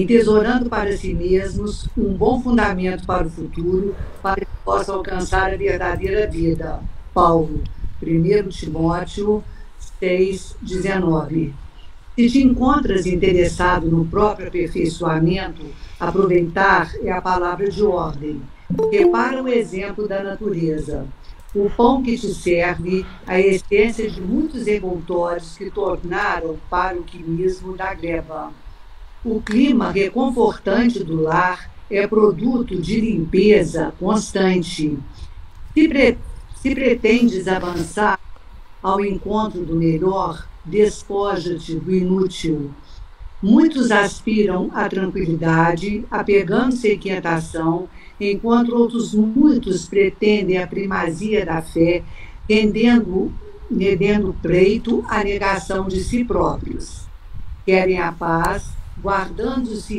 entesourando para si mesmos um bom fundamento para o futuro, para que possam alcançar a verdadeira vida. Paulo, 1 Timóteo 6,19. Se te encontras interessado no próprio aperfeiçoamento, aproveitar é a palavra de ordem. Repara o exemplo da natureza. O pão que te serve, a essência de muitos envoltórios que tornaram para o quimismo da gleba. O clima reconfortante do lar é produto de limpeza constante. Se pretendes avançar ao encontro do melhor, despoja-te do inútil. Muitos aspiram à tranquilidade, apegando-se à inquietação, enquanto outros muitos pretendem a primazia da fé, rendendo pleito à negação de si próprios. Querem a paz, guardando-se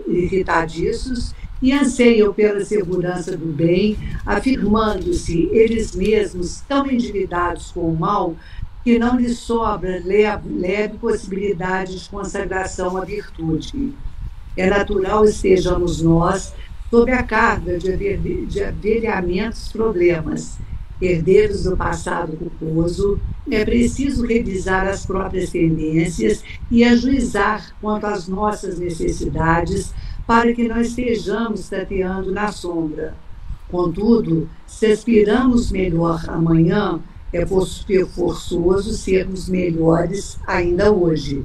irritadiços e anseiam pela segurança do bem, afirmando-se eles mesmos tão endividados com o mal que não lhes sobra leve possibilidade de consagração à virtude. É natural estejamos nós sob a carga de avelhamentos problemas. Herdeiros do passado culposo, é preciso revisar as próprias tendências e ajuizar quanto às nossas necessidades para que não estejamos tateando na sombra. Contudo, se aspiramos melhor amanhã, é forçoso sermos melhores ainda hoje.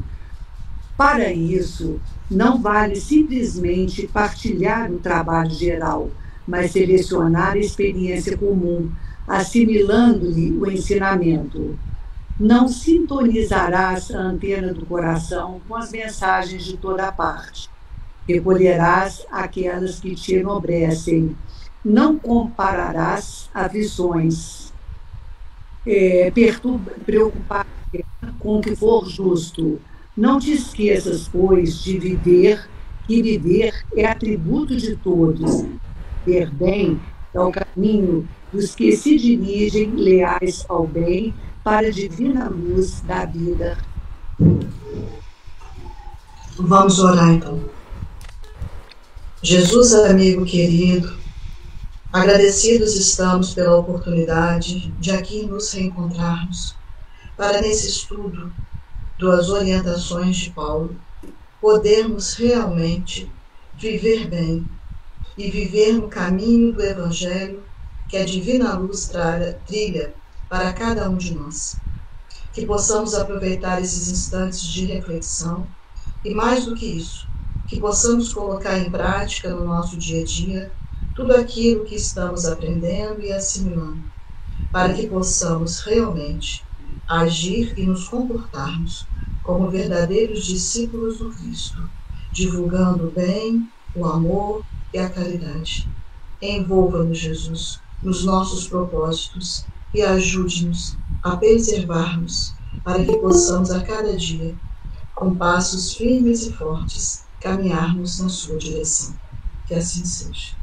Para isso, não vale simplesmente partilhar o trabalho geral, mas selecionar a experiência comum, assimilando-lhe o ensinamento. Não sintonizarás a antena do coração com as mensagens de toda parte. Recolherás aquelas que te enobrecem. Não compararás aflições. Preocupar com o que for justo. Não te esqueças, pois, de viver, que viver é atributo de todos. Ver bem é o caminho dos que se dirigem leais ao bem para a divina luz da vida. Vamos orar, então. Jesus, amigo querido, agradecidos estamos pela oportunidade de aqui nos reencontrarmos para, nesse estudo das orientações de Paulo, podermos realmente viver bem e viver no caminho do Evangelho que a divina luz trilha para cada um de nós. Que possamos aproveitar esses instantes de reflexão e, mais do que isso, que possamos colocar em prática no nosso dia a dia tudo aquilo que estamos aprendendo e assimilando, para que possamos realmente agir e nos comportarmos como verdadeiros discípulos do Cristo, divulgando o bem, o amor e a caridade. Envolva-nos, Jesus, nos nossos propósitos e ajude-nos a preservar-nos para que possamos a cada dia, com passos firmes e fortes, caminharmos na sua direção. Que assim seja.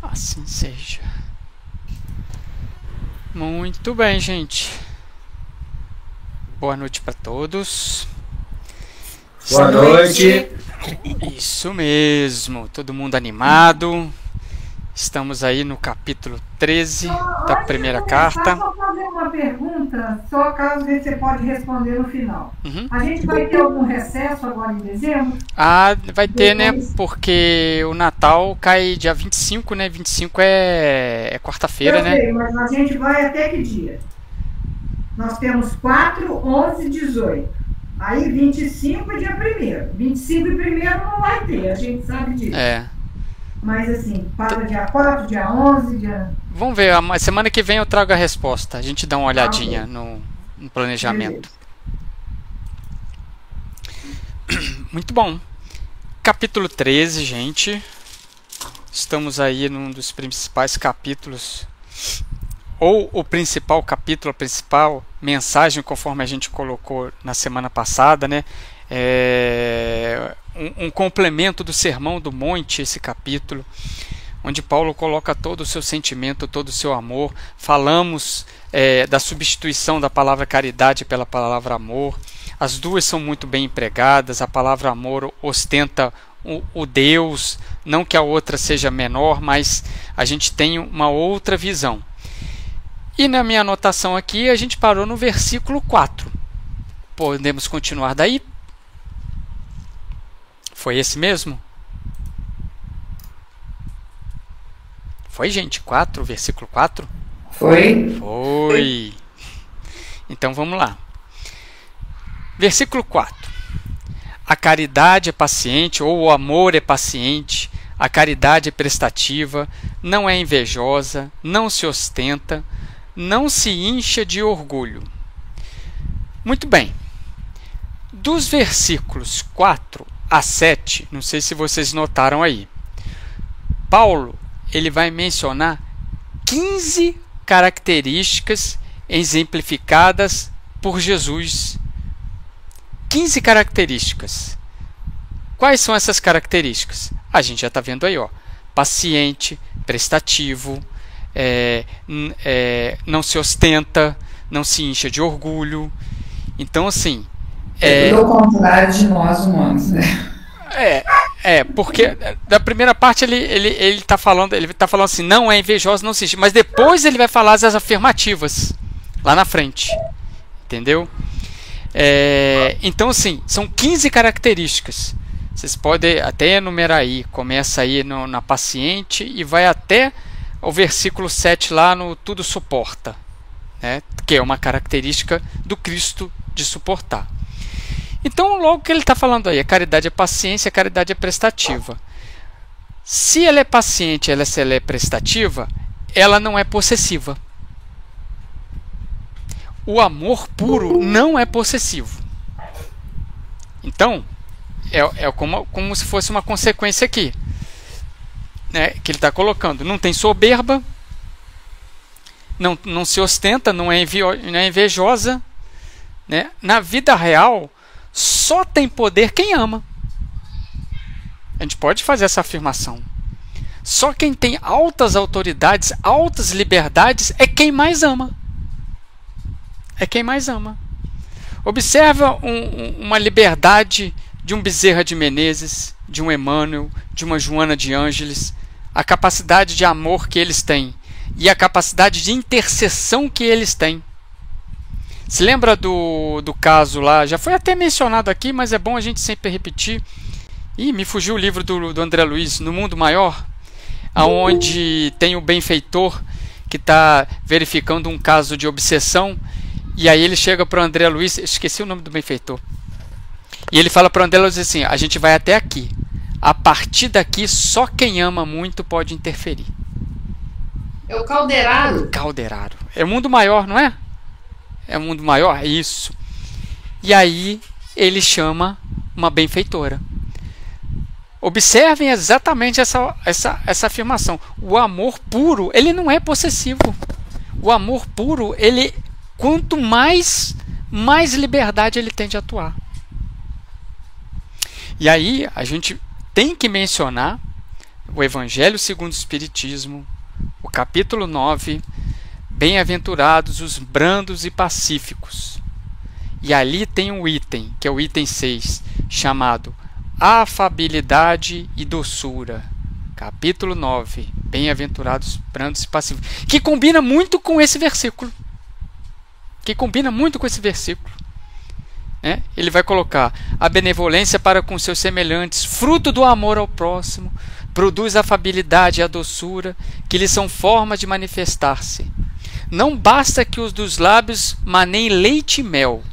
Assim seja. Muito bem, gente. Boa noite para todos. Boa noite. Isso mesmo, todo mundo animado. Estamos aí no capítulo 13 da primeira carta. Só fazer uma pergunta, só caso você pode responder no final. A gente vai ter algum recesso agora em dezembro? Ah, vai ter, né? Porque o Natal cai dia 25, né? 25 é quarta-feira, né? Eu sei, mas a gente vai até que dia? Nós temos 4, 11, 18. Aí 25 é dia 1º. 25 e 1º não vai ter, a gente sabe disso. Mas assim, para dia 4, dia 11, dia... Vamos ver, a semana que vem eu trago a resposta. A gente dá uma olhadinha no planejamento. Muito bom. Capítulo 13, gente. Estamos aí num dos principais capítulos, ou o principal capítulo, a principal mensagem, conforme a gente colocou na semana passada, né? Um complemento do Sermão do Monte, esse capítulo, onde Paulo coloca todo o seu sentimento, todo o seu amor. Falamos da substituição da palavra caridade pela palavra amor. As duas são muito bem empregadas. A palavra amor ostenta o Deus, não que a outra seja menor, mas a gente tem uma outra visão. E na minha anotação aqui, a gente parou no versículo 4. Podemos continuar daí? Foi esse mesmo? Foi, gente? 4, versículo 4? Foi. Então vamos lá. Versículo 4. A caridade é paciente, ou o amor é paciente, a caridade é prestativa, não é invejosa, não se ostenta, não se incha de orgulho. Muito bem. Dos versículos 4 a 7, não sei se vocês notaram aí, Paulo ele vai mencionar 15 características exemplificadas por Jesus. 15 características. Quais são essas características? A gente já está vendo aí, ó. Paciente, prestativo, não se ostenta, não se incha de orgulho. Então, assim... Tudo ao contrário de nós humanos, né? Porque da primeira parte ele está falando assim, não é invejoso, não se incha, mas depois ele vai falar as afirmativas lá na frente, entendeu? Então assim, são 15 características. Vocês podem até enumerar aí, começa aí na paciente e vai até o versículo 7 lá no tudo suporta, né? Que é uma característica do Cristo de suportar. Então, logo que ele está falando aí, a caridade é paciência, a caridade é prestativa. Se ela é paciente, se ela é prestativa, ela não é possessiva. O amor puro não é possessivo. Então, é como se fosse uma consequência aqui, né, que ele está colocando. Não tem soberba, não se ostenta, não é invejosa, né? Na vida real, só tem poder quem ama. A gente pode fazer essa afirmação. Só quem tem altas autoridades, altas liberdades, é quem mais ama. É quem mais ama. Observa uma liberdade de um Bezerra de Menezes, de um Emmanuel, de uma Joana de Ângeles, a capacidade de amor que eles têm e a capacidade de intercessão que eles têm. Se lembra do caso lá, já foi até mencionado aqui, mas é bom a gente sempre repetir. Me fugiu o livro do André Luiz, No Mundo Maior, onde tem o benfeitor que está verificando um caso de obsessão, e aí ele chega para o André Luiz, esqueci o nome do benfeitor, e ele fala para o André Luiz assim, a gente vai até aqui, a partir daqui só quem ama muito pode interferir. É o Calderaro. Calderaro. É o mundo maior, não é? É o mundo maior? É isso. E aí ele chama uma benfeitora. Observem exatamente essa afirmação. O amor puro, ele não é possessivo. O amor puro, ele, quanto mais liberdade ele tem de atuar. E aí a gente tem que mencionar o Evangelho segundo o Espiritismo, o capítulo 9, Bem-aventurados os brandos e pacíficos. E ali tem um item, que é o item 6, chamado Afabilidade e Doçura. Capítulo 9, Bem-aventurados brandos e pacíficos. Que combina muito com esse versículo. Ele vai colocar a benevolência para com seus semelhantes, fruto do amor ao próximo, produz a afabilidade e a doçura, que lhes são formas de manifestar-se. Não basta que os dos lábios maneiem leite e mel,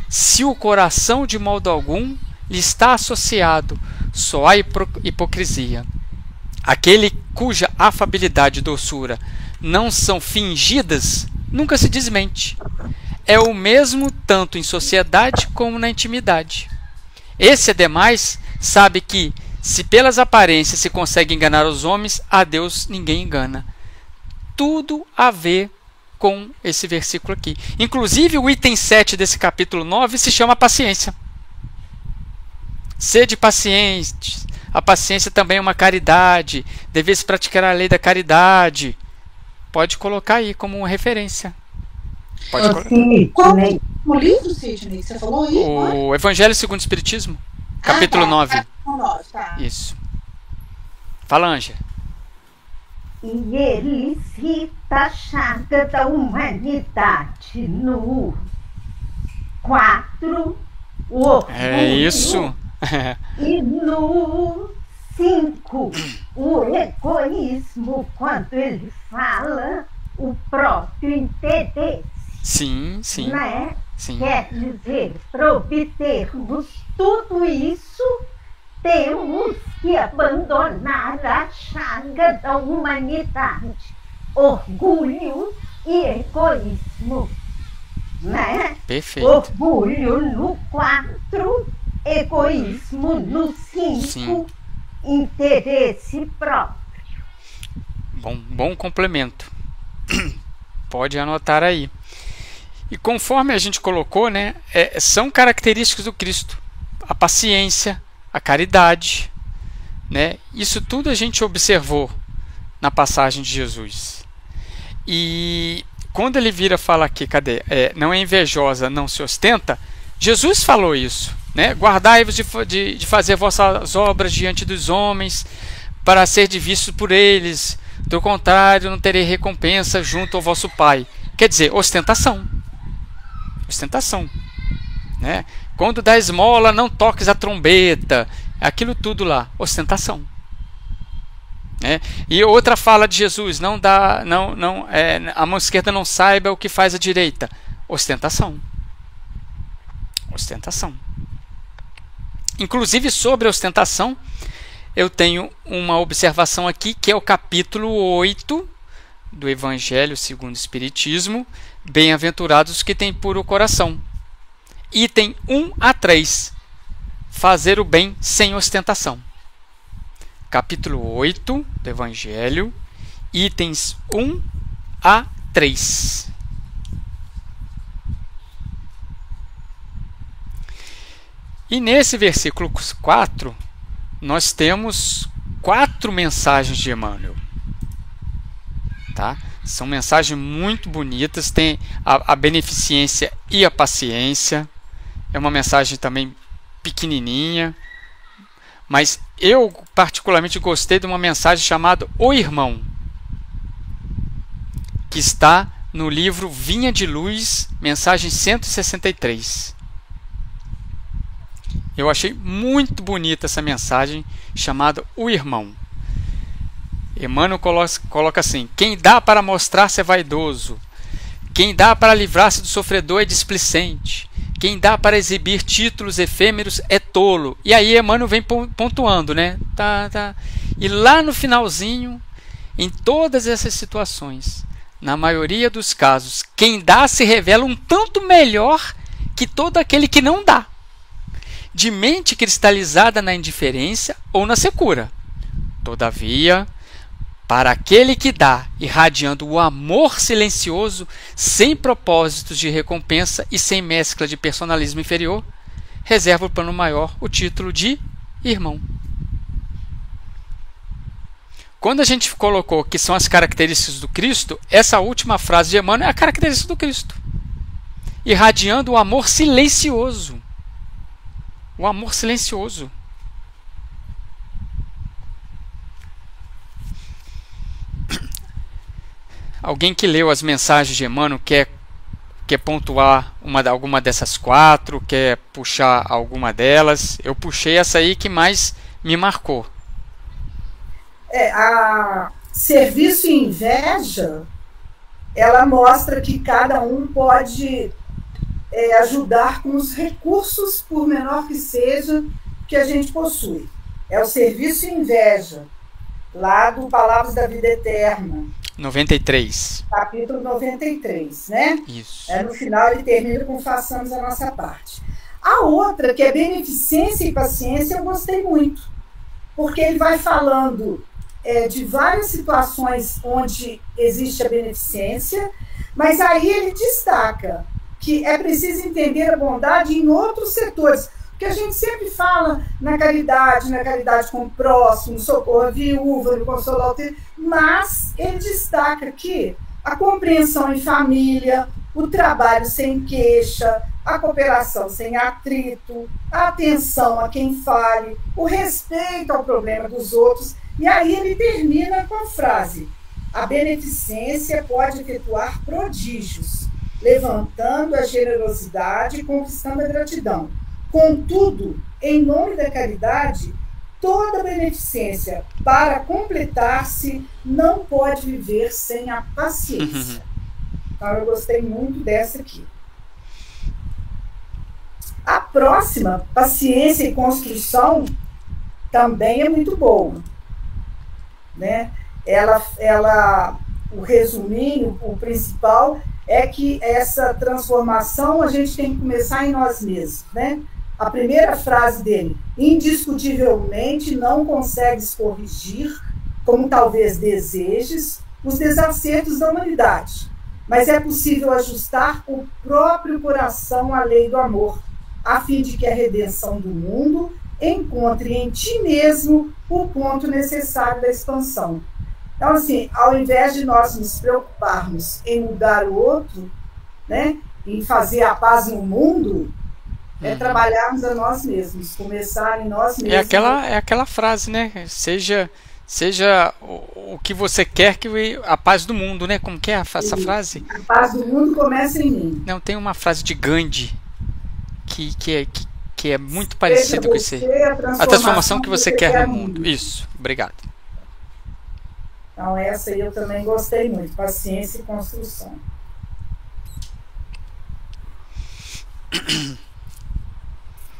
se o coração de modo algum lhe está associado, só há hipocrisia. Aquele cuja afabilidade e doçura não são fingidas, nunca se desmente. É o mesmo tanto em sociedade como na intimidade. Esse, ademais, sabe que, se pelas aparências se consegue enganar os homens, a Deus ninguém engana. Tudo a ver com esse versículo aqui. Inclusive, o item 7 desse capítulo 9 se chama paciência. Sede pacientes. A paciência também é uma caridade. Deve-se praticar a lei da caridade. Pode colocar aí como uma referência. Pode colocar. O livro, Sidney, você falou aí? O Evangelho segundo o Espiritismo, capítulo 9. Capítulo 9, tá. Isso. Fala, Anja. E ele cita a chaga da humanidade no 4, o orgulho. É isso. E no 5, o egoísmo, quando ele fala o próprio interesse. Sim, sim. Né? Sim. Quer dizer, para obtermos tudo isso, temos que abandonar a chaga da humanidade, orgulho e egoísmo. Né? Perfeito. Orgulho no 4, egoísmo no 5, interesse próprio. Bom complemento. Pode anotar aí. E conforme a gente colocou, né, são características do Cristo. A paciência, a caridade, né? Isso tudo a gente observou na passagem de Jesus. E quando ele vira fala aqui, não é invejosa, não se ostenta, Jesus falou isso, né? Guardai-vos de fazer vossas obras diante dos homens, para ser vistos por eles, do contrário não terei recompensa junto ao vosso Pai. Quer dizer, ostentação, né? Quando dá esmola, não toques a trombeta, aquilo tudo lá, ostentação. E outra fala de Jesus, a mão esquerda não saiba o que faz a direita, ostentação. Inclusive sobre a ostentação, eu tenho uma observação aqui, que é o capítulo 8 do Evangelho segundo o Espiritismo, bem-aventurados que têm puro coração. Item 1 a 3, fazer o bem sem ostentação. Capítulo 8 do Evangelho, itens 1 a 3. E nesse versículo 4, nós temos 4 mensagens de Emmanuel. Tá? São mensagens muito bonitas, tem a beneficência e a paciência. É uma mensagem também pequenininha, mas eu particularmente gostei de uma mensagem chamada O Irmão, que está no livro Vinha de Luz, mensagem 163. Eu achei muito bonita essa mensagem chamada O Irmão. Emmanuel coloca assim: quem dá para mostrar-se é vaidoso, quem dá para livrar-se do sofredor é displicente, quem dá para exibir títulos efêmeros é tolo. E aí Emmanuel vem pontuando, né? E lá no finalzinho, em todas essas situações, na maioria dos casos, quem dá se revela um tanto melhor que todo aquele que não dá, de mente cristalizada na indiferença ou na secura. Todavia, para aquele que dá, irradiando o amor silencioso, sem propósitos de recompensa e sem mescla de personalismo inferior, reserva o plano maior o título de irmão. Quando a gente colocou que são as características do Cristo, essa última frase de Emmanuel é a característica do Cristo. Irradiando o amor silencioso. O amor silencioso. Alguém que leu as mensagens de Emmanuel quer pontuar alguma dessas 4, quer puxar alguma delas? Eu puxei essa aí que mais me marcou. A serviço e inveja, ela mostra que cada um pode ajudar com os recursos, por menor que seja, que a gente possui. É o serviço e inveja, lá do Palavras da Vida Eterna. 93. Capítulo 93, né? Isso. No final ele termina com façamos a nossa parte. A outra, que é beneficência e paciência, eu gostei muito. Porque ele vai falando de várias situações onde existe a beneficência, mas aí ele destaca que é preciso entender a bondade em outros setores. Porque a gente sempre fala na caridade com o próximo, socorro à viúva, no consolo ao ter, mas ele destaca que a compreensão em família, o trabalho sem queixa, a cooperação sem atrito, a atenção a quem fale, o respeito ao problema dos outros. E aí ele termina com a frase: a beneficência pode efetuar prodígios, levantando a generosidade e conquistando a gratidão. Contudo, em nome da caridade, toda beneficência, para completar-se, não pode viver sem a paciência. Então, eu gostei muito dessa aqui. A próxima, paciência e construção, também é muito boa, né? O resuminho, o principal, é que essa transformação a gente tem que começar em nós mesmos, né? A primeira frase dele: indiscutivelmente não consegues corrigir, como talvez desejes, os desacertos da humanidade, mas é possível ajustar o próprio coração à lei do amor, a fim de que a redenção do mundo encontre em ti mesmo o ponto necessário da expansão. Então, assim, ao invés de nós nos preocuparmos em mudar o outro, né, em fazer a paz no mundo, é trabalharmos a nós mesmos, começar em nós mesmos. É aquela frase, né? Seja o que você quer, que a paz do mundo, né? Como que é essa frase? A paz do mundo começa em mim. Não, tem uma frase de Gandhi que é muito parecida com isso aí. A transformação que você quer no mundo. Isso, obrigado. Então essa aí eu também gostei muito, paciência e construção.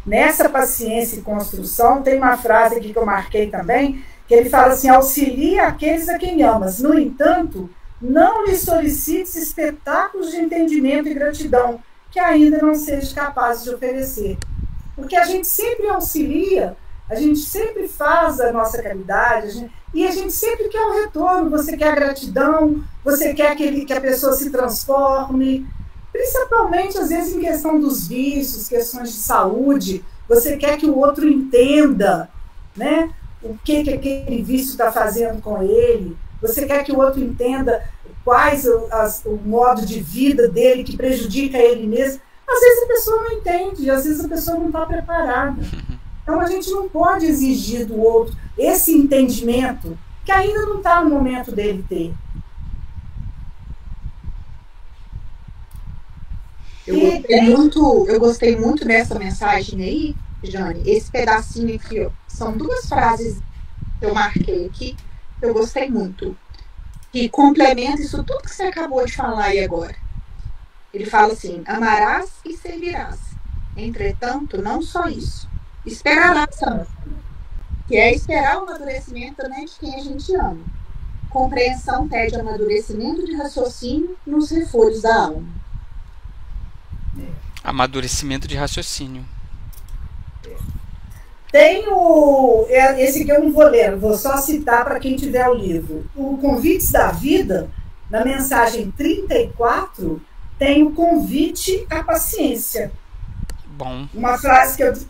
Nessa paciência e construção, tem uma frase aqui que eu marquei também, que ele fala assim: auxilia aqueles a quem amas, no entanto, não lhes solicites espetáculos de entendimento e gratidão, que ainda não seja capaz de oferecer. Porque a gente sempre auxilia, a gente sempre faz a nossa caridade, e a gente sempre quer o retorno. Você quer a gratidão, você quer que a pessoa se transforme, principalmente às vezes em questão dos vícios, questões de saúde. Você quer que o outro entenda, né, o que aquele vício está fazendo com ele. Você quer que o outro entenda quais o modo de vida dele que prejudica ele mesmo. Às vezes a pessoa não entende, às vezes a pessoa não está preparada. Então a gente não pode exigir do outro esse entendimento que ainda não está no momento dele ter. Eu gostei muito dessa mensagem aí, Jane. Esse pedacinho aqui, ó, são duas frases que eu marquei aqui, eu gostei muito, que complementa isso tudo que você acabou de falar aí agora. Ele fala assim: amarás e servirás. Entretanto, não só isso. Esperarás, que é esperar o amadurecimento também de quem a gente ama. Compreensão pede amadurecimento de raciocínio nos refolhos da alma. Amadurecimento de raciocínio. Tem esse aqui eu não vou ler, vou só citar para quem tiver o livro. O Convites da Vida, na mensagem 34, tem o convite à paciência. Bom. Uma frase que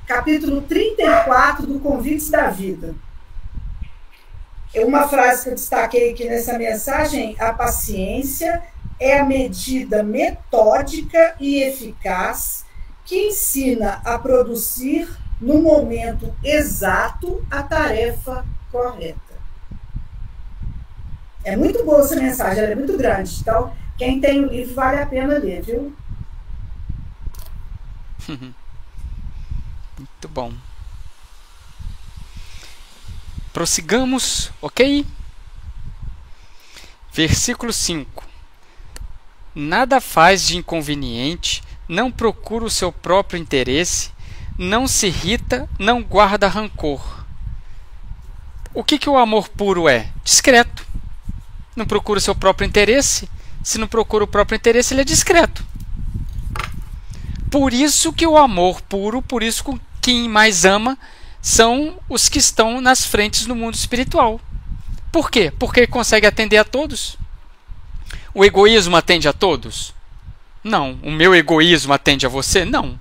capítulo 34 do Convites da Vida. Uma frase que eu destaquei aqui nessa mensagem: a paciência é a medida metódica e eficaz que ensina a produzir no momento exato a tarefa correta. É muito boa essa mensagem, ela é muito grande. Então, quem tem o livro vale a pena ler, viu? Muito bom. Prossigamos, ok? Versículo 5. Nada faz de inconveniente, não procura o seu próprio interesse, não se irrita, não guarda rancor. O que o amor puro é? Discreto. Não procura o seu próprio interesse. Se não procura o próprio interesse, ele é discreto. Por isso que o amor puro, por isso que quem mais ama são os que estão nas frentes no mundo espiritual. Por quê? Porque ele consegue atender a todos. O egoísmo atende a todos? Não. O meu egoísmo atende a você? Não.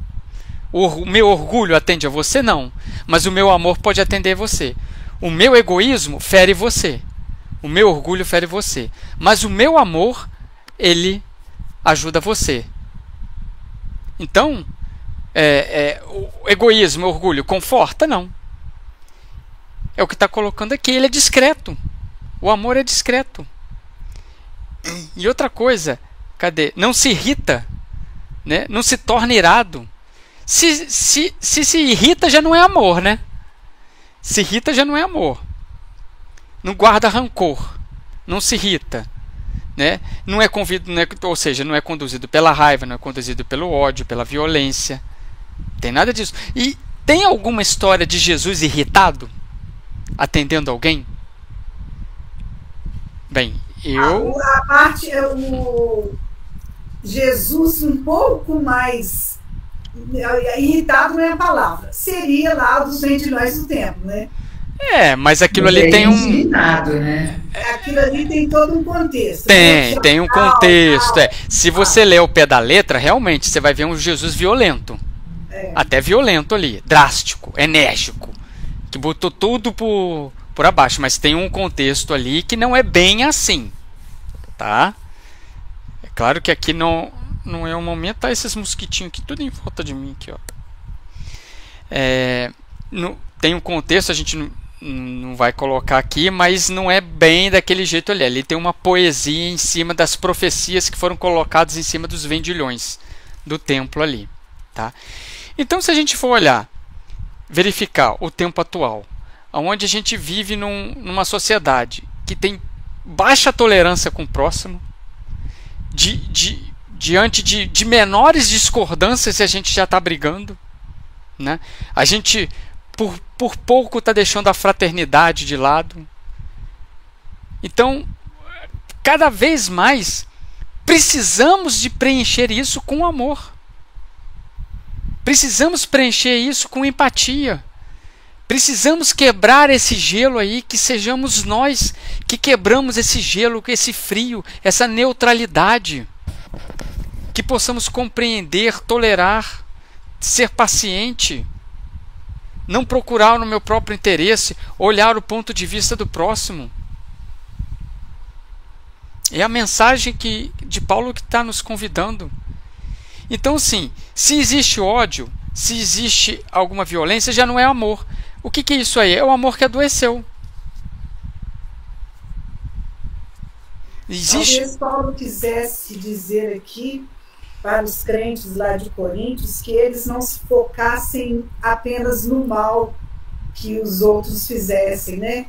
O meu orgulho atende a você? Não. Mas o meu amor pode atender você. O meu egoísmo fere você. O meu orgulho fere você. Mas o meu amor, ele ajuda você. Então, o egoísmo, o orgulho, conforta? Não. É o que está colocando aqui. Ele é discreto. O amor é discreto. E outra coisa, cadê? Não se irrita, né? Não se torna irado. Se irrita, já não é amor, né? Se irrita, já não é amor. Não guarda rancor. Não se irrita, né? Não é ou seja, não é conduzido pela raiva, não é conduzido pelo ódio, pela violência. Não tem nada disso. E tem alguma história de Jesus irritado? Atendendo alguém? Bem, a parte é o Jesus um pouco mais irritado, não é a palavra. Seria lá dos vendilhões do templo, né? Mas aquilo ali tem indignado, né? Aquilo ali tem todo um contexto. Tem um contexto. Se você ler o pé da letra, realmente você vai ver um Jesus violento. Até violento ali, drástico, enérgico, que botou tudo por abaixo, mas tem um contexto ali que não é bem assim, tá? É claro que aqui não é o momento. Tá esses mosquitinhos aqui tudo em volta de mim aqui, ó. Tem um contexto, a gente não vai colocar aqui, mas não é bem daquele jeito ali. Ali tem uma poesia em cima das profecias que foram colocadas em cima dos vendilhões do templo ali, tá? Então, se a gente for olhar, verificar o tempo atual, onde a gente vive numa sociedade que tem baixa tolerância com o próximo, diante de menores discordâncias a gente já está brigando, né? A gente por pouco está deixando a fraternidade de lado. Então, cada vez mais precisamos de preencher isso com amor. Precisamos preencher isso com empatia. Precisamos quebrar esse gelo aí, que sejamos nós que quebramos esse gelo, esse frio, essa neutralidade. Que possamos compreender, tolerar, ser paciente. Não procurar no meu próprio interesse, olhar o ponto de vista do próximo. É a mensagem de Paulo que está nos convidando. Então, sim, se existe ódio, se existe alguma violência, já não é amor. O que é isso aí? É o amor que adoeceu. Talvez Paulo quisesse dizer aqui para os crentes lá de Coríntios que eles não se focassem apenas no mal que os outros fizessem, né?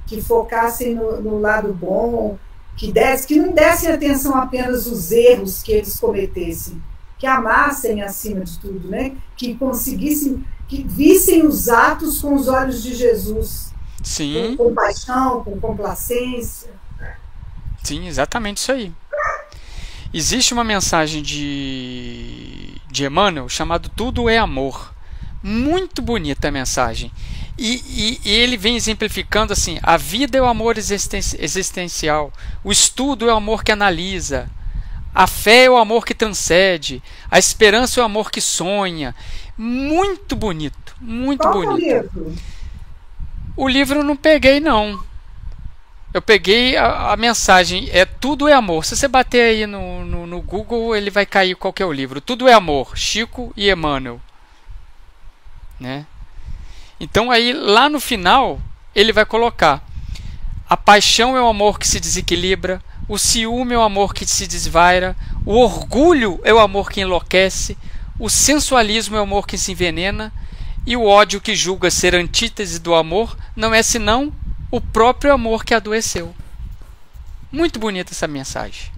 Que focassem no lado bom, que não dessem atenção apenas aos erros que eles cometessem, que amassem acima de tudo, né? Que conseguissem, que vissem os atos com os olhos de Jesus. Sim. Com compaixão, com complacência. Sim, exatamente isso aí. Existe uma mensagem de Emmanuel chamado Tudo é Amor. Muito bonita a mensagem. E ele vem exemplificando assim: a vida é o amor existencial, o estudo é o amor que analisa, a fé é o amor que transcende, a esperança é o amor que sonha. Muito bonito, muito bonito. Qual é o livro? O livro eu não peguei, não. Eu peguei a mensagem, Tudo é Amor. Se você bater aí no Google, ele vai cair qual que é o livro. Tudo é Amor, Chico e Emmanuel, né? Então aí lá no final ele vai colocar: a paixão é o amor que se desequilibra, o ciúme é o amor que se desvaira, o orgulho é o amor que enlouquece, o sensualismo é o amor que se envenena, e o ódio que julga ser antítese do amor não é senão o próprio amor que adoeceu. Muito bonita essa mensagem.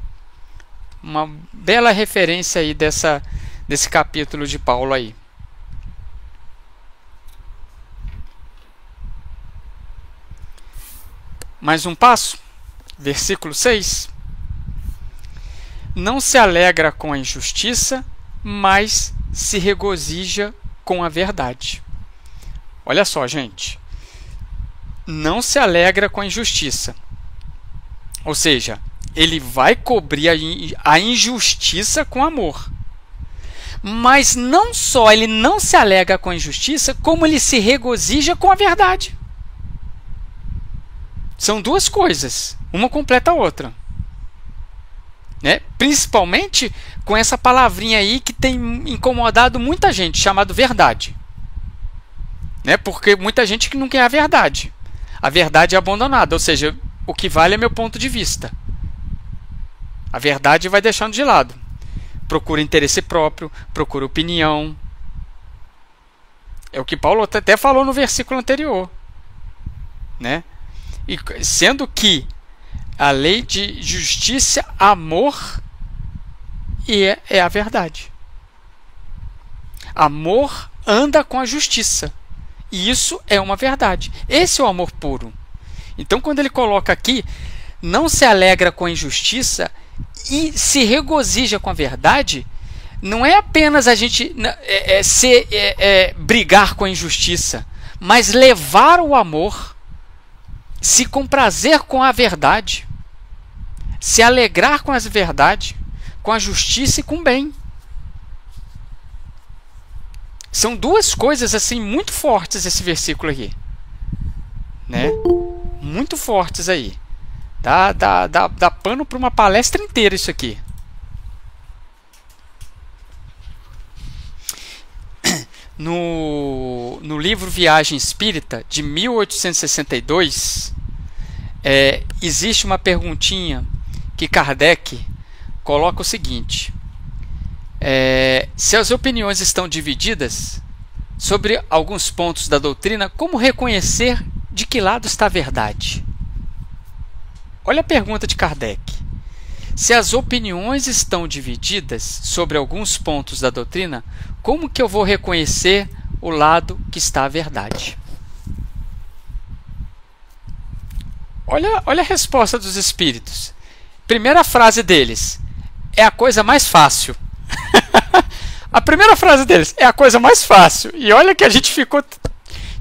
Uma bela referência aí desse capítulo de Paulo aí. Mais um passo. Versículo 6. Não se alegra com a injustiça, mas se regozija com a verdade. Olha só, gente. Não se alegra com a injustiça. Ou seja, ele vai cobrir a injustiça com amor. Mas não só ele não se alegra com a injustiça, como ele se regozija com a verdade. São duas coisas. Uma completa a outra. né? Principalmente com essa palavrinha aí que tem incomodado muita gente, chamado verdade, né? Porque muita gente que não quer a verdade. A verdade é abandonada, ou seja, o que vale é meu ponto de vista. A verdade vai deixando de lado. Procura interesse próprio, procura opinião. É o que Paulo até falou no versículo anterior, né? E sendo que a lei de justiça, amor é a verdade. Amor anda com a justiça. E isso é uma verdade. Esse é o amor puro. Então, quando ele coloca aqui, não se alegra com a injustiça e se regozija com a verdade, não é apenas a gente brigar com a injustiça, mas levar o amor, se comprazer com a verdade, se alegrar com a verdade, com a justiça e com o bem. São duas coisas assim muito fortes esse versículo aqui, né? Muito fortes aí. Dá pano para uma palestra inteira isso aqui. No livro Viagem Espírita, de 1862, existe uma perguntinha que Kardec coloca o seguinte: se as opiniões estão divididas sobre alguns pontos da doutrina, como reconhecer de que lado está a verdade? Olha a pergunta de Kardec. Se as opiniões estão divididas sobre alguns pontos da doutrina, como que eu vou reconhecer o lado que está a verdade? Olha a resposta dos espíritos. Primeira frase deles: é a coisa mais fácil. A primeira frase deles: é a coisa mais fácil. E olha que a gente ficou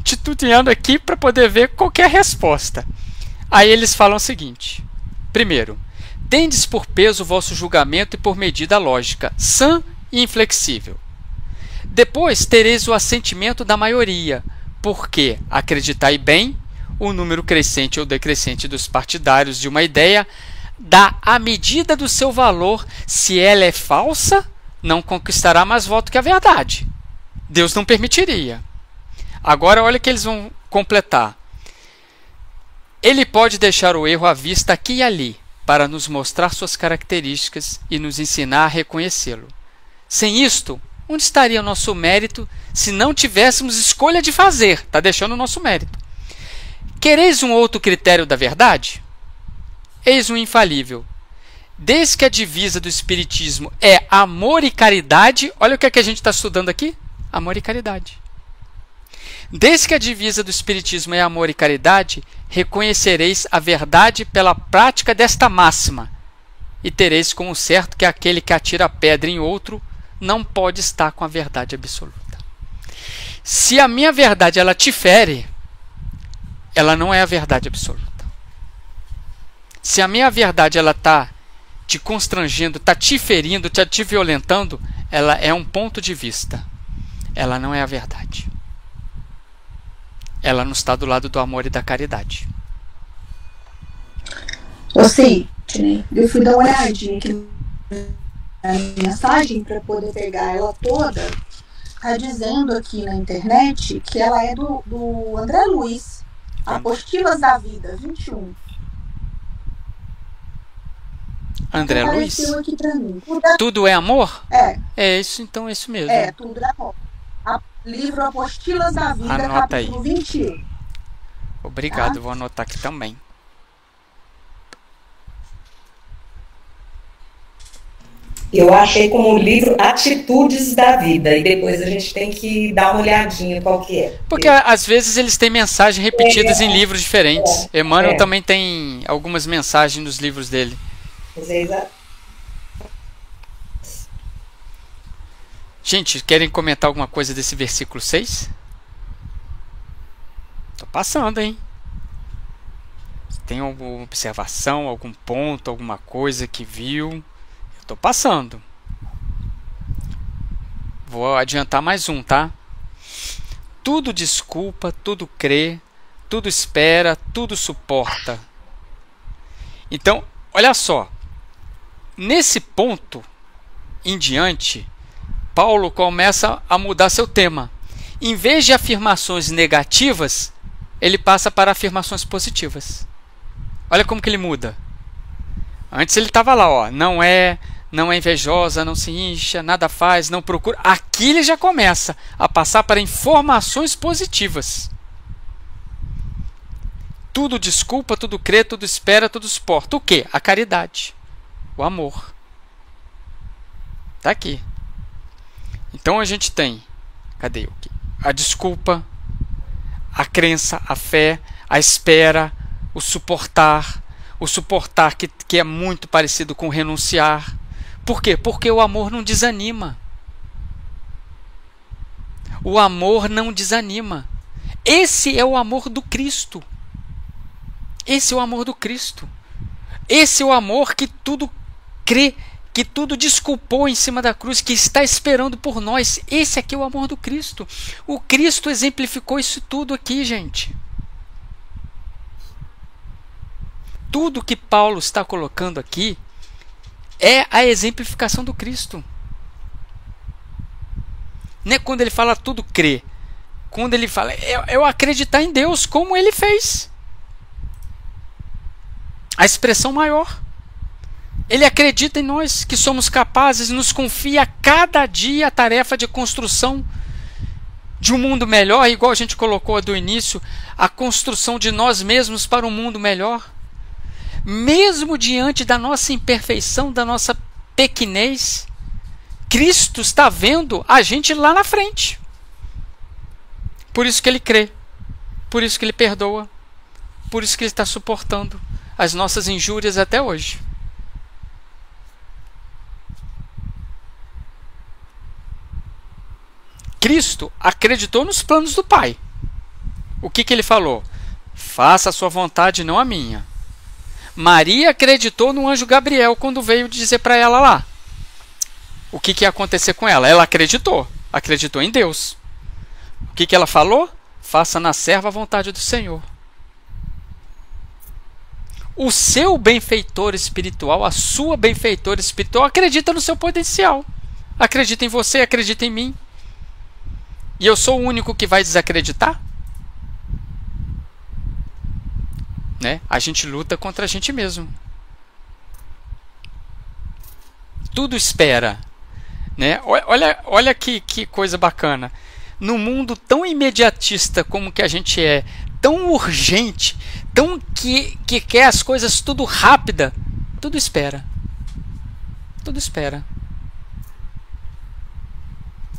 titubeando aqui para poder ver qualquer resposta. Aí eles falam o seguinte: primeiro, tendes por peso o vosso julgamento e por medida lógica, sã e inflexível. Depois tereis o assentimento da maioria, porque acreditai bem, o número crescente ou decrescente dos partidários de uma ideia dá a medida do seu valor. Se ela é falsa, não conquistará mais voto que a verdade. Deus não permitiria. Agora olha que eles vão completar. Ele pode deixar o erro à vista aqui e ali, para nos mostrar suas características e nos ensinar a reconhecê-lo. Sem isto, onde estaria o nosso mérito se não tivéssemos escolha de fazer? Está deixando o nosso mérito. Quereis um outro critério da verdade? Eis um infalível. Desde que a divisa do Espiritismo é amor e caridade, olha o que é que a gente está estudando aqui? Amor e caridade. Desde que a divisa do Espiritismo é amor e caridade, reconhecereis a verdade pela prática desta máxima, e tereis como certo que aquele que atira a pedra em outro não pode estar com a verdade absoluta. Se a minha verdade ela te fere, ela não é a verdade absoluta. Se a minha verdade ela está te constrangendo, está te ferindo, está te violentando, ela é um ponto de vista. Ela não é a verdade. Ela não está do lado do amor e da caridade. Sidney, eu fui dar uma olhadinha aqui na mensagem para poder pegar ela toda. Está dizendo aqui na internet que ela é do André Luiz, Apostilas da Vida, 21. André Luiz? Aqui pra mim. Tudo é amor? É isso, então é isso mesmo. Tudo é amor. Livro Apostilas da Vida, anota capítulo aí. 21. Obrigado, Tá? vou anotar aqui também. Eu achei como livro Atitudes da Vida, e depois a gente tem que dar uma olhadinha qual que é. Porque às vezes eles têm mensagens repetidas em livros diferentes. Emmanuel também tem algumas mensagens nos livros dele. Gente, querem comentar alguma coisa desse versículo 6? Tô passando, hein? Tem alguma observação, algum ponto, alguma coisa que viu? Eu tô passando. Vou adiantar mais um, tá? Tudo desculpa, tudo crê, tudo espera, tudo suporta. Então, olha só. nesse ponto em diante, Paulo começa a mudar seu tema. Em vez de afirmações negativas, ele passa para afirmações positivas. Olha como que ele muda. Antes ele estava lá, ó, não é invejosa, não se incha, nada faz, não procura. Aqui ele já começa a passar para informações positivas. Tudo desculpa, tudo crê, tudo espera, tudo suporta. O quê? A caridade, o amor. Está aqui. Então a gente tem, cadê o quê? A desculpa, a crença, a fé, a espera, o suportar que é muito parecido com renunciar. Por quê? Porque o amor não desanima. O amor não desanima. Esse é o amor do Cristo. Esse é o amor do Cristo. Esse é o amor que tudo crê, que tudo desculpou em cima da cruz, que está esperando por nós. Esse aqui é o amor do Cristo. O Cristo exemplificou isso tudo aqui, gente. Tudo que Paulo está colocando aqui é a exemplificação do Cristo. Não é quando ele fala tudo crê. Quando ele fala eu acreditar em Deus como ele fez. A expressão maior. Ele acredita em nós, que somos capazes, nos confia a cada dia a tarefa de construção de um mundo melhor, igual a gente colocou do início, a construção de nós mesmos para um mundo melhor. Mesmo diante da nossa imperfeição, da nossa pequenez, Cristo está vendo a gente lá na frente. Por isso que ele crê, por isso que ele perdoa, por isso que ele está suportando as nossas injúrias até hoje. Cristo acreditou nos planos do Pai. O que ele falou? Faça a sua vontade, não a minha. Maria acreditou no anjo Gabriel quando veio dizer para ela lá o que ia acontecer com ela. Ela acreditou em Deus. O que ela falou? Faça na serva a vontade do Senhor. O seu benfeitor espiritual, a sua benfeitora espiritual acredita no seu potencial. Acredita em você, acredita em mim. E eu sou o único que vai desacreditar? Né? A gente luta contra a gente mesmo. Tudo espera. Né? Olha que coisa bacana. No mundo tão imediatista como que a gente é, tão urgente, tão que quer as coisas tudo rápida, tudo espera. Tudo espera.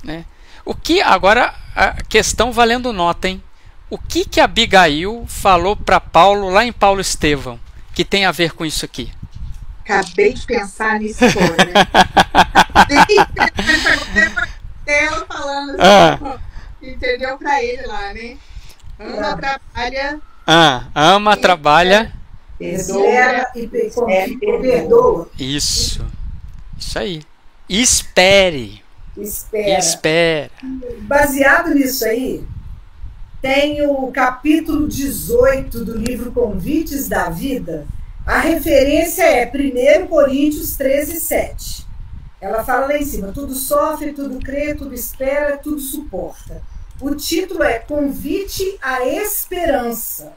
Né? O que agora a questão valendo nota, hein? O que Abigail falou para Paulo lá em Paulo Estevão, que tem a ver com isso aqui? Acabei de pensar nisso agora. Acabei de pensar ela falando assim, entendeu? Para ele lá, né? Ama, trabalha. Ama, trabalha. Espera e perdoa. Isso aí. Espere. Espera. Baseado nisso aí, tem o capítulo 18 do livro Convites da Vida. A referência é 1 Coríntios 13:7. Ela fala lá em cima: tudo sofre, tudo crê, tudo espera, tudo suporta. O título é Convite à Esperança.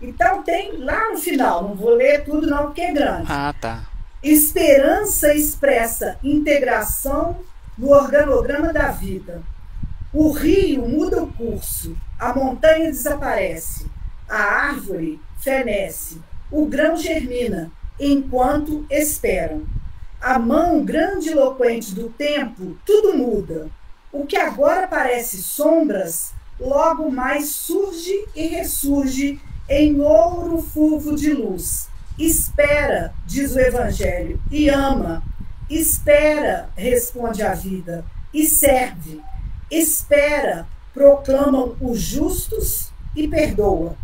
Então tem lá no final, não vou ler tudo não porque é grande. Tá. Esperança expressa integração no organograma da vida. O rio muda o curso, a montanha desaparece, a árvore fenece, o grão germina, enquanto esperam. A mão grandiloquente do tempo, tudo muda. O que agora parece sombras, logo mais surge e ressurge em ouro fulvo de luz. Espera, diz o Evangelho, e ama. Espera, responde a vida, e serve. Espera, proclamam os justos e perdoa.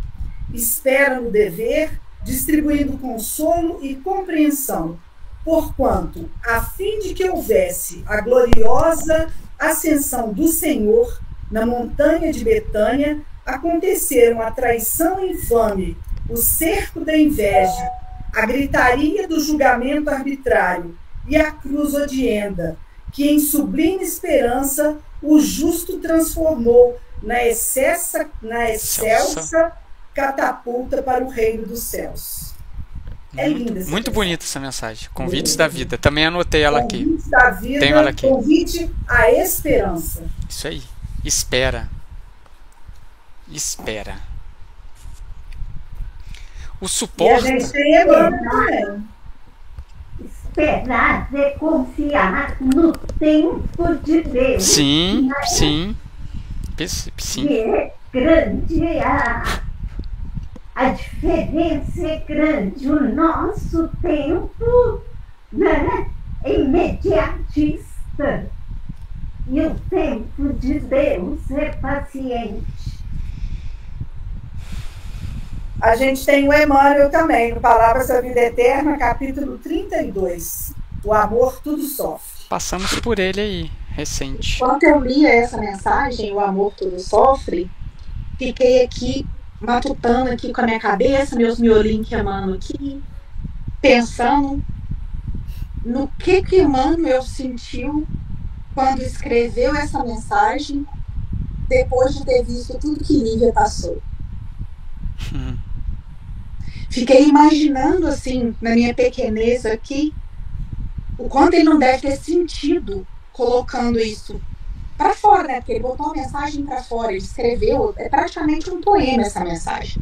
Espera no dever, distribuindo consolo e compreensão, porquanto, a fim de que houvesse a gloriosa ascensão do Senhor na montanha de Betânia, aconteceram a traição infame, o cerco da inveja, a gritaria do julgamento arbitrário e a cruz odienda, que em sublime esperança o justo transformou na excelsa catapulta para o reino dos céus. É linda essa muito bonita essa mensagem. Convites da vida. Também anotei ela aqui. Convites da vida, tenho ela aqui. Convite à esperança. Isso aí. Espera. Espera. O suporte. E a gente tem Emmanuel também. Esperar é confiar no tempo de Deus. Sim, sim. Sim. E é grande a diferença é grande. O nosso tempo, né, é imediatista. E o tempo de Deus é paciente. A gente tem o Emmanuel também, no Palavras da Vida Eterna, capítulo 32. O amor tudo sofre. Passamos por ele aí, recente. Quando eu li essa mensagem, o amor tudo sofre, fiquei aqui, matutando aqui com a minha cabeça, meus miolinhos queimando aqui, pensando no que Emmanuel sentiu quando escreveu essa mensagem, depois de ter visto tudo que Lívia passou. Fiquei imaginando, assim, na minha pequenez aqui, o quanto ele não deve ter sentido colocando isso para fora, né? Porque ele botou a mensagem para fora, ele escreveu, é praticamente um poema essa mensagem.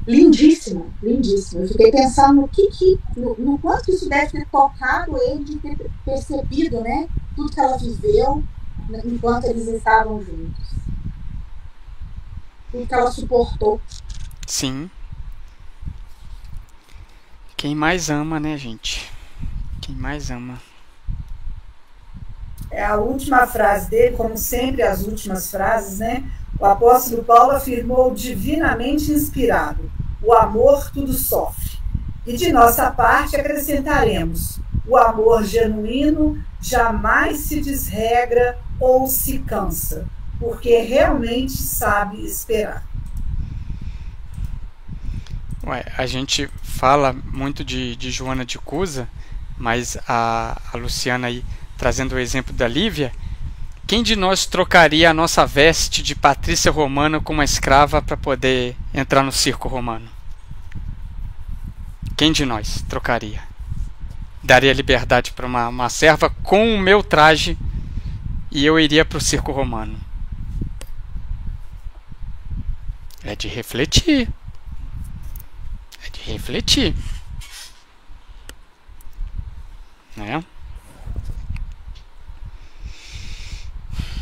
Lindíssimo, lindíssimo. Eu fiquei pensando no quanto isso deve ter tocado ele, de ter percebido, né? Tudo que ela viveu enquanto eles estavam juntos. Tudo que ela suportou. Sim. Quem mais ama, né, gente? Quem mais ama. É a última frase dele, como sempre as últimas frases, né? O apóstolo Paulo afirmou divinamente inspirado: o amor tudo sofre. E de nossa parte acrescentaremos: o amor genuíno jamais se desregra ou se cansa, porque realmente sabe esperar. Ué, a gente fala muito de Joana de Cusa, mas a Luciana aí trazendo o exemplo da Lívia, quem de nós trocaria a nossa veste de Patrícia Romana com uma escrava para poder entrar no circo romano? Quem de nós trocaria? Daria liberdade para uma serva com o meu traje e eu iria para o circo romano? É de refletir. É de refletir. Né?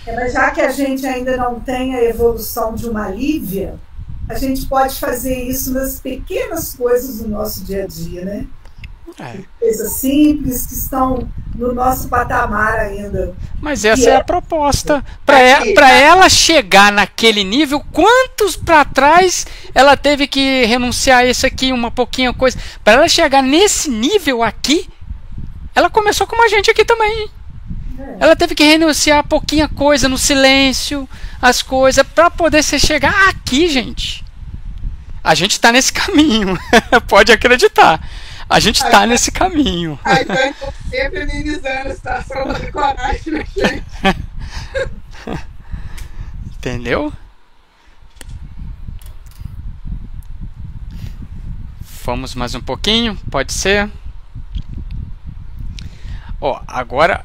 Mas já que a gente ainda não tem a evolução de uma Lívia, a gente pode fazer isso nas pequenas coisas do nosso dia a dia, né? Coisas simples que estão no nosso patamar ainda. Mas essa é a proposta. Para ela chegar naquele nível, quantos para trás ela teve que renunciar a isso aqui, uma pouquinha coisa? Para ela chegar nesse nível aqui, ela começou como a gente aqui também. Ela teve que renunciar a pouquinha coisa no silêncio, as coisas, para poder chegar aqui, gente. A gente está nesse caminho. Pode acreditar. A gente está nesse caminho. Aí eu estou sempre minimizando a situação da coragem, né, gente? Entendeu? Vamos mais um pouquinho, pode ser? Ó, agora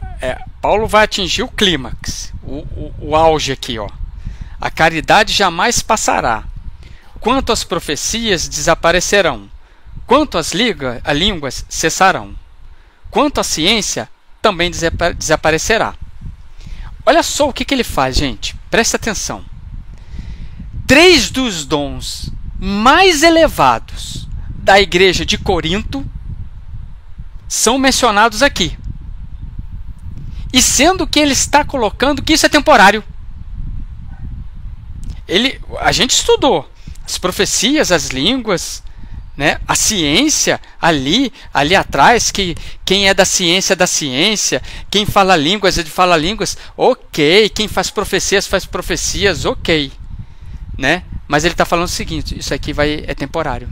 Paulo vai atingir o clímax, o auge aqui, ó. A caridade jamais passará. Quanto às profecias desaparecerão. Quanto às línguas cessarão. Quanto à ciência também desaparecerá. Olha só o que ele faz, gente. Presta atenção. 3 dos dons mais elevados da igreja de Corinto são mencionados aqui. E sendo que ele está colocando que isso é temporário. A gente estudou as profecias, as línguas, né? A ciência ali atrás, que quem é da ciência, quem fala línguas, ele fala línguas, ok, quem faz profecias, ok, né? Mas ele está falando o seguinte: isso aqui é temporário.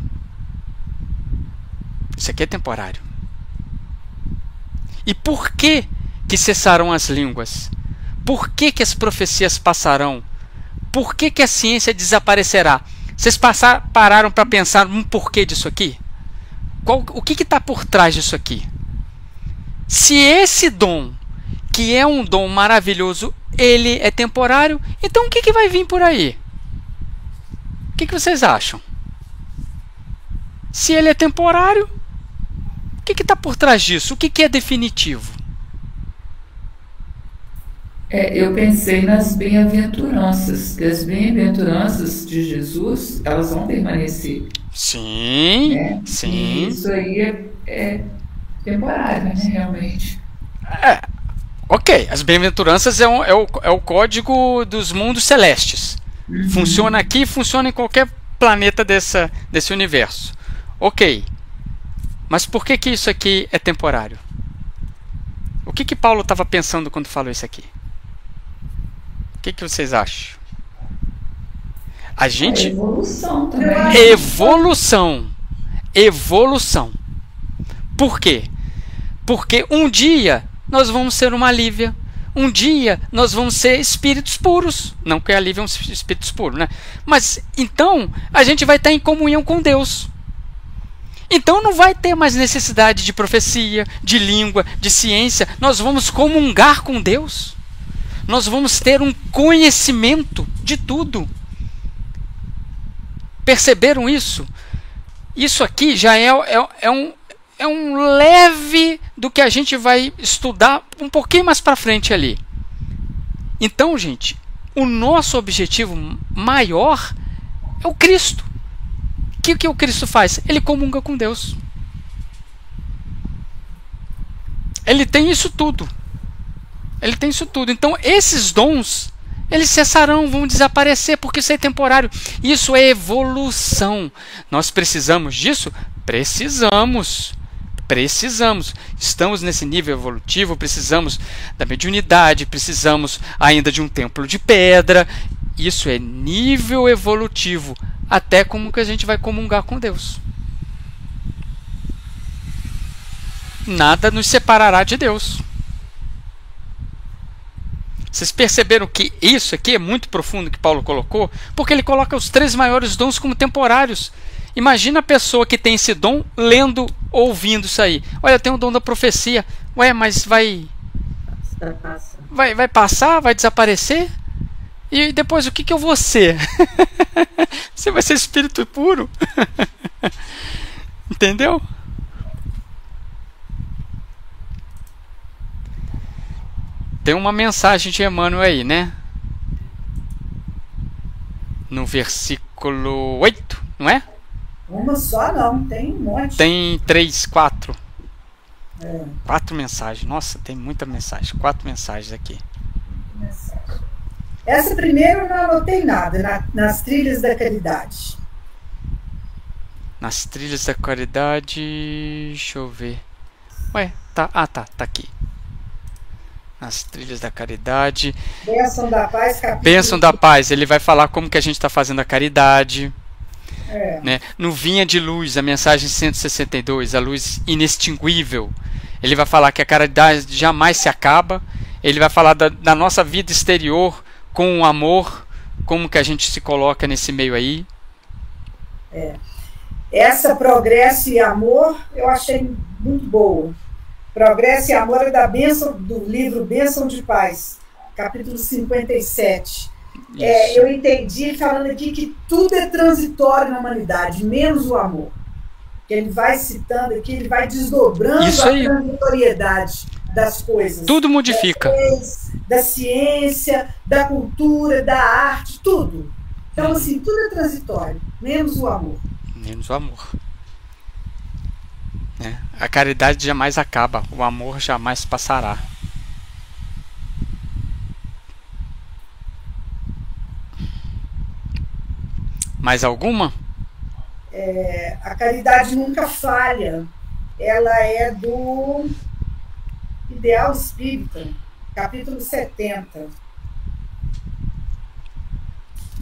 Isso aqui é temporário. E por que que cessarão as línguas? Por que que as profecias passarão? Por que que a ciência desaparecerá? Vocês pararam para pensar um porquê disso aqui? O que está por trás disso aqui? Se esse dom, que é um dom maravilhoso, ele é temporário, então o que vai vir por aí? O que vocês acham? Se ele é temporário, o que está por trás disso? O que é definitivo? Eu pensei nas bem-aventuranças, que as bem-aventuranças de Jesus, elas vão permanecer. Sim, né? sim. E isso aí é temporário, né, realmente. Ok, as bem-aventuranças é o código dos mundos celestes. Uhum. Funciona aqui, funciona em qualquer planeta desse universo. Ok, mas por que isso aqui é temporário? O que Paulo estava pensando quando falou isso aqui? O que vocês acham? A gente... evolução também. Evolução. Por quê? Porque um dia nós vamos ser uma Lívia. Um dia nós vamos ser espíritos puros. Não que a Lívia é um espírito puro, né? Mas então a gente vai estar em comunhão com Deus. Então não vai ter mais necessidade de profecia, de língua, de ciência. Nós vamos comungar com Deus. Nós vamos ter um conhecimento de tudo. Perceberam isso? Isso aqui já é um leve do que a gente vai estudar um pouquinho mais para frente ali. Então, gente, o nosso objetivo maior é o Cristo. O que o Cristo faz? Ele comunga com Deus. Ele tem isso tudo. Ele tem isso tudo. Então, esses dons, eles cessarão, vão desaparecer, porque isso é temporário. Isso é evolução. Nós precisamos disso? Precisamos. Estamos nesse nível evolutivo, precisamos da mediunidade, precisamos ainda de um templo de pedra. Isso é nível evolutivo, até como que a gente vai comungar com Deus. Nada nos separará de Deus. Vocês perceberam que isso aqui é muito profundo que Paulo colocou? Porque ele coloca os 3 maiores dons como temporários. Imagina a pessoa que tem esse dom lendo, ouvindo isso aí. Olha, tem o dom da profecia. Ué, mas vai passar? Vai desaparecer? E depois o que eu vou ser? Você vai ser espírito puro? Entendeu? Tem uma mensagem de Emmanuel aí, né? No versículo 8, não é? Uma só não, tem um monte. Tem 3, 4. 4 mensagens. Nossa, tem muita mensagem. 4 mensagens aqui. Essa primeira eu não anotei nada, nas trilhas da caridade. Nas trilhas da caridade... Deixa eu ver. Ué, tá. Ah, tá aqui. Nas trilhas da caridade. Bênção da Paz, capítulo... Bênção da Paz, ele vai falar como que a gente está fazendo a caridade. Né? No Vinha de Luz, a mensagem 162, a luz inextinguível. Ele vai falar que a caridade jamais se acaba. Ele vai falar da nossa vida exterior com o amor, como que a gente se coloca nesse meio aí. Essa Progresso e Amor eu achei muito boa. Progresso e Amor é do livro Bênção de Paz, capítulo 57. Eu entendi falando aqui que tudo é transitório na humanidade, menos o amor. Ele vai citando aqui, ele vai desdobrando a transitoriedade das coisas. Tudo modifica. Da ciência, da cultura, da arte, tudo. Então, assim, tudo é transitório, menos o amor. Menos o amor. A caridade jamais acaba, o amor jamais passará. Mais alguma? A caridade nunca falha. Ela é do Ideal Espírita, capítulo 70.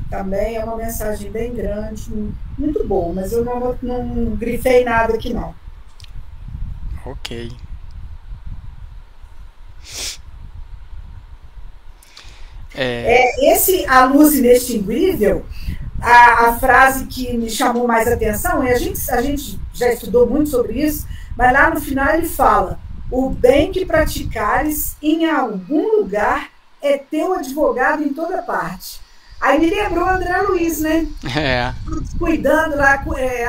Também é uma mensagem bem grande, muito boa, mas eu não grifei nada aqui não. Ok. Esse a luz inextinguível, a frase que me chamou mais atenção, e a gente já estudou muito sobre isso, mas lá no final ele fala: o bem que praticares em algum lugar é teu advogado em toda parte. Aí me lembrou André Luiz, né? Cuidando lá,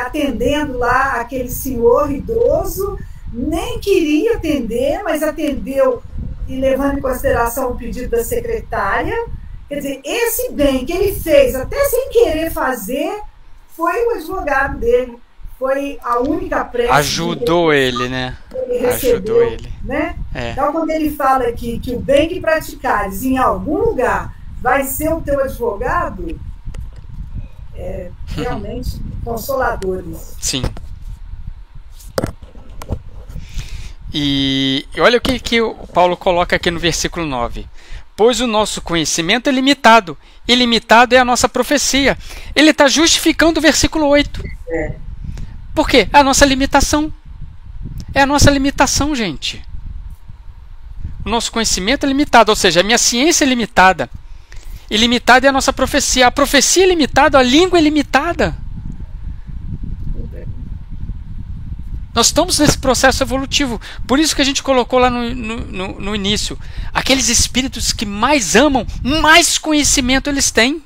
atendendo lá aquele senhor idoso, nem queria atender, mas atendeu e levando em consideração o pedido da secretária. Quer dizer, esse bem que ele fez, até sem querer fazer, foi o advogado dele. Foi a única prece. Ajudou ele, né? Ele recebeu, ajudou ele. Né? Então, quando ele fala aqui que o bem que praticares em algum lugar vai ser o teu advogado, é realmente consolador isso. Sim. E olha o que o Paulo coloca aqui no versículo 9. Pois o nosso conhecimento é limitado. E limitado é a nossa profecia. Ele está justificando o versículo 8. Por quê? É a nossa limitação. É a nossa limitação, gente. O nosso conhecimento é limitado. Ou seja, a minha ciência é limitada. E limitada é a nossa profecia. A profecia é limitada, a língua é limitada. Nós estamos nesse processo evolutivo. Por isso que a gente colocou lá no início. Aqueles espíritos que mais amam, mais conhecimento eles têm.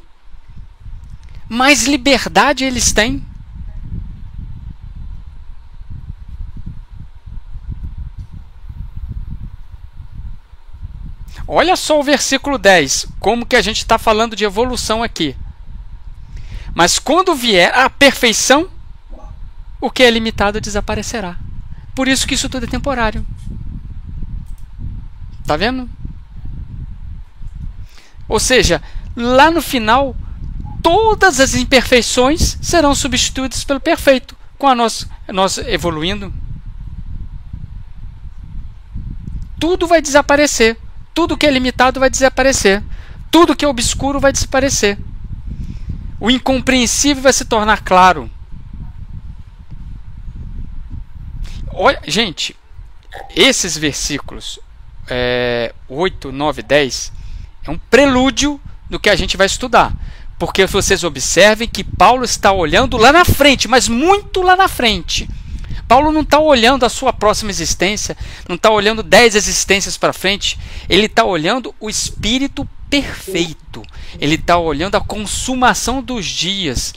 Mais liberdade eles têm. Olha só o versículo 10. Como que a gente está falando de evolução aqui. Mas quando vier a perfeição, o que é limitado desaparecerá. Por isso que isso tudo é temporário. Tá vendo? Ou seja, lá no final, todas as imperfeições serão substituídas pelo perfeito, com nós evoluindo. Tudo vai desaparecer. Tudo que é limitado vai desaparecer. Tudo que é obscuro vai desaparecer. O incompreensível vai se tornar claro. Olha, gente, esses versículos 8, 9, 10 é um prelúdio do que a gente vai estudar. Porque vocês observem que Paulo está olhando lá na frente, mas muito lá na frente. Paulo não está olhando a sua próxima existência, não está olhando 10 existências para frente. Ele está olhando o Espírito perfeito. Ele está olhando a consumação dos dias,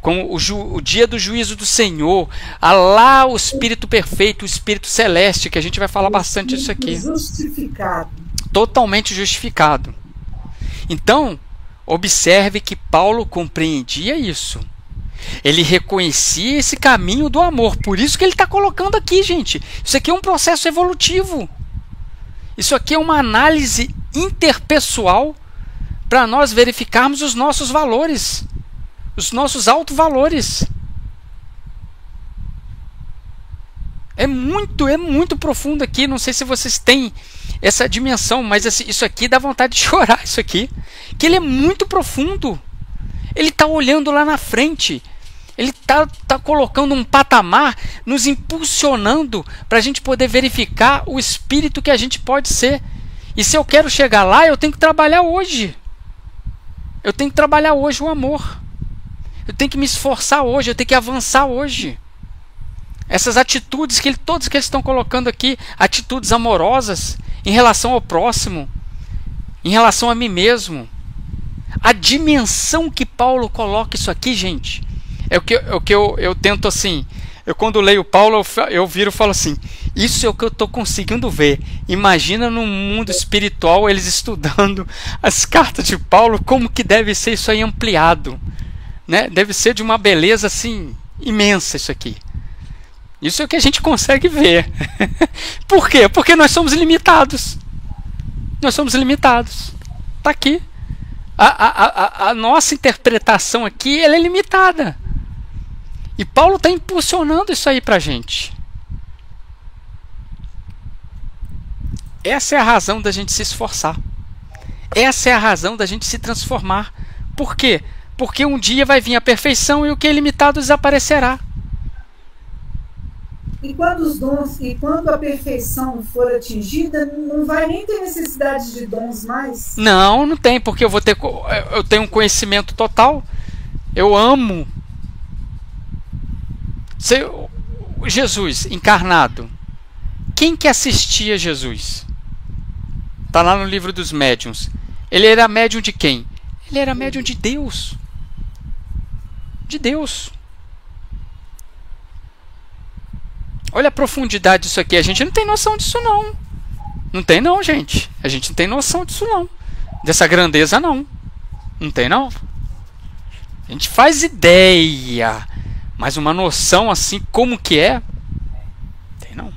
com o dia do juízo do Senhor, lá o Espírito perfeito, o Espírito celeste, que a gente vai falar bastante disso aqui. Justificado. Totalmente justificado. Então, observe que Paulo compreendia isso. Ele reconhecia esse caminho do amor. Por isso que ele está colocando aqui, gente. Isso aqui é um processo evolutivo. Isso aqui é uma análise interpessoal para nós verificarmos os nossos valores. Os nossos autovalores. É muito profundo aqui. Não sei se vocês têm essa dimensão, mas isso aqui dá vontade de chorar. Isso aqui, que ele é muito profundo. Ele está olhando lá na frente. Ele está colocando um patamar, nos impulsionando para a gente poder verificar o espírito que a gente pode ser. E se eu quero chegar lá, eu tenho que trabalhar hoje. Eu tenho que trabalhar hoje o amor. Eu tenho que me esforçar hoje, eu tenho que avançar hoje. Essas atitudes todos que eles estão colocando aqui, atitudes amorosas em relação ao próximo, em relação a mim mesmo. A dimensão que Paulo coloca isso aqui, gente, é o que eu tento assim. Eu quando leio Paulo, eu viro e falo assim: isso é o que eu estou conseguindo ver. Imagina no mundo espiritual eles estudando as cartas de Paulo, como que deve ser isso aí ampliado. Né? Deve ser de uma beleza assim imensa isso aqui. Isso é o que a gente consegue ver. Por quê? Porque nós somos limitados. Nós somos limitados. Está aqui. A nossa interpretação aqui ela é limitada. E Paulo está impulsionando isso aí para a gente. Essa é a razão da gente se esforçar. Essa é a razão da gente se transformar. Por quê? Porque um dia vai vir a perfeição e o que é limitado desaparecerá. E quando os dons, e quando a perfeição for atingida, não vai nem ter necessidade de dons mais? Não, não tem, porque eu tenho um conhecimento total. Eu amo. Jesus encarnado. Quem que assistia Jesus? Está lá no livro dos médiuns. Ele era médium de quem? Ele era médium de Deus. De Deus. Olha a profundidade disso aqui. A gente não tem noção disso não. Não tem não, gente. A gente não tem noção disso não. Dessa grandeza não. Não tem não. A gente faz ideia. Mas uma noção assim como que é? Não tem não.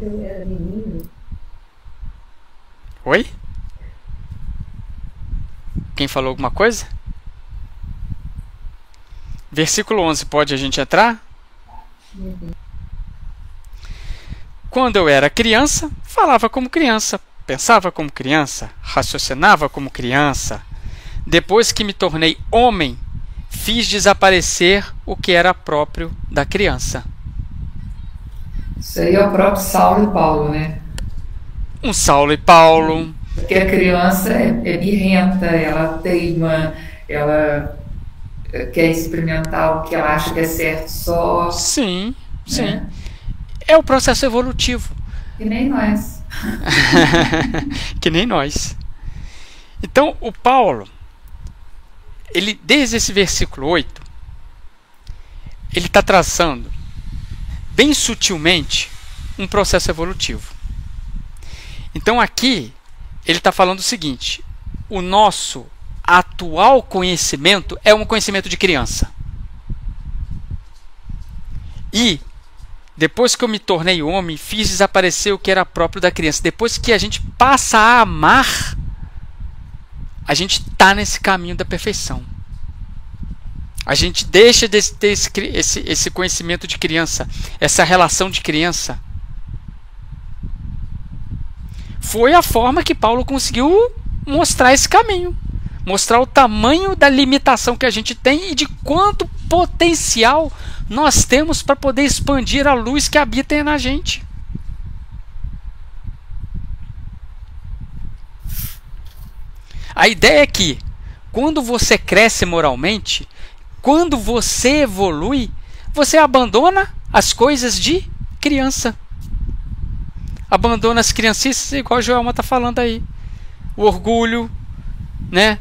Eu era menino. Oi? Quem falou alguma coisa? Versículo 11, pode a gente entrar? Quando eu era criança, falava como criança, pensava como criança, raciocinava como criança. Depois que me tornei homem, fiz desaparecer o que era próprio da criança. Isso aí é o próprio Saulo e Paulo, né? Um Saulo e Paulo. Porque a criança é birrenta, ela teima, ela quer experimentar o que ela acha que é certo só. Sim, sim. Né? É o processo evolutivo. Que nem nós. Que nem nós. Então, o Paulo, ele, desde esse versículo 8, ele está traçando, bem sutilmente, um processo evolutivo. Então, aqui, ele está falando o seguinte: o nosso atual conhecimento é um conhecimento de criança. E, depois que eu me tornei homem, fiz desaparecer o que era próprio da criança. Depois que a gente passa a amar, a gente está nesse caminho da perfeição. A gente deixa de ter esse conhecimento de criança, essa relação de criança. Foi a forma que Paulo conseguiu mostrar esse caminho. Mostrar o tamanho da limitação que a gente tem e de quanto potencial nós temos para poder expandir a luz que habita na gente. A ideia é que, quando você cresce moralmente, quando você evolui, você abandona as coisas de criança. Abandona as criancices, igual a Joelma está falando aí. O orgulho, né?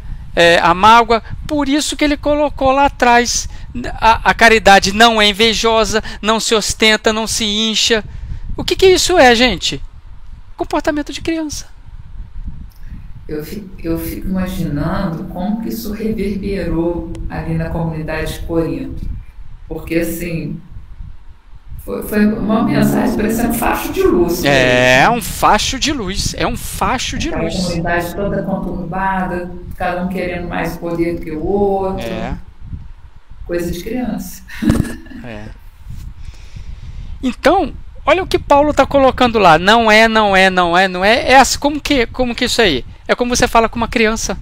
A mágoa. Por isso que ele colocou lá atrás: a caridade não é invejosa, não se ostenta, não se incha. O que isso é, gente? Comportamento de criança. Eu fico imaginando como que isso reverberou ali na comunidade de Corinto. Porque, assim, foi uma mensagem parecendo um facho de luz. É um facho de luz. É um facho de luz. A comunidade toda conturbada, cada um querendo mais poder que o outro. Coisa de criança. Então, olha o que Paulo está colocando lá. Não é. É assim, como que isso aí? É como você fala com uma criança.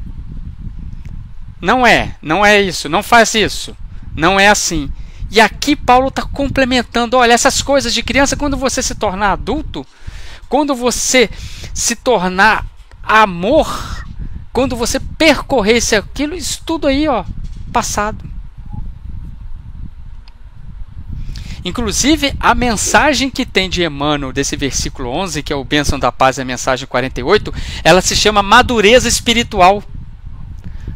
Não é isso, não faz isso. Não é assim. E aqui Paulo está complementando. Olha, essas coisas de criança, quando você se tornar adulto, quando você se tornar amor, quando você percorrer aquilo, isso tudo aí, passado. Inclusive, a mensagem que tem de Emmanuel desse versículo 11, que é o Bênção da Paz e a mensagem 48, ela se chama madureza espiritual.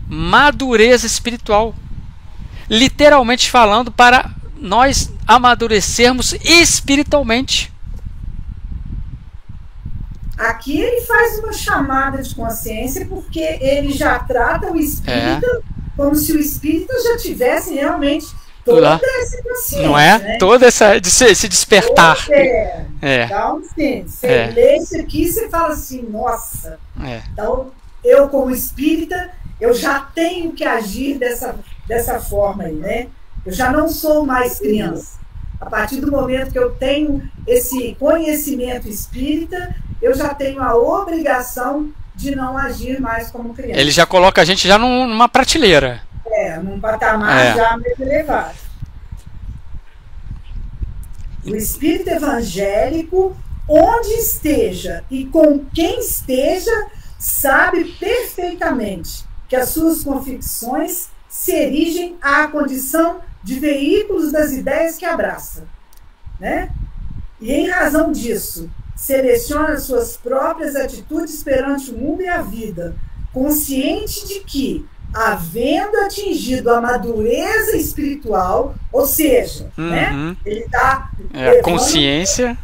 Madureza espiritual. Literalmente falando, para nós amadurecermos espiritualmente. Aqui ele faz uma chamada de consciência, porque ele já trata o espírita como se o espírita já tivesse realmente toda essa consciência. Não é? Né? Todo esse despertar. Então, sim, você lê isso aqui e você fala assim, nossa. Então, eu como espírita, eu já tenho que agir dessa forma aí, né? Eu já não sou mais criança. A partir do momento que eu tenho esse conhecimento espírita, eu já tenho a obrigação de não agir mais como criança. Ele já coloca a gente já numa prateleira. num patamar já mais elevado. O espírito evangélico, onde esteja e com quem esteja, sabe perfeitamente que as suas convicções se erigem à condição de veículos das ideias que abraça, né? E em razão disso, seleciona suas próprias atitudes perante o mundo e a vida, consciente de que, havendo atingido a madureza espiritual, ou seja, né, ele está consciência.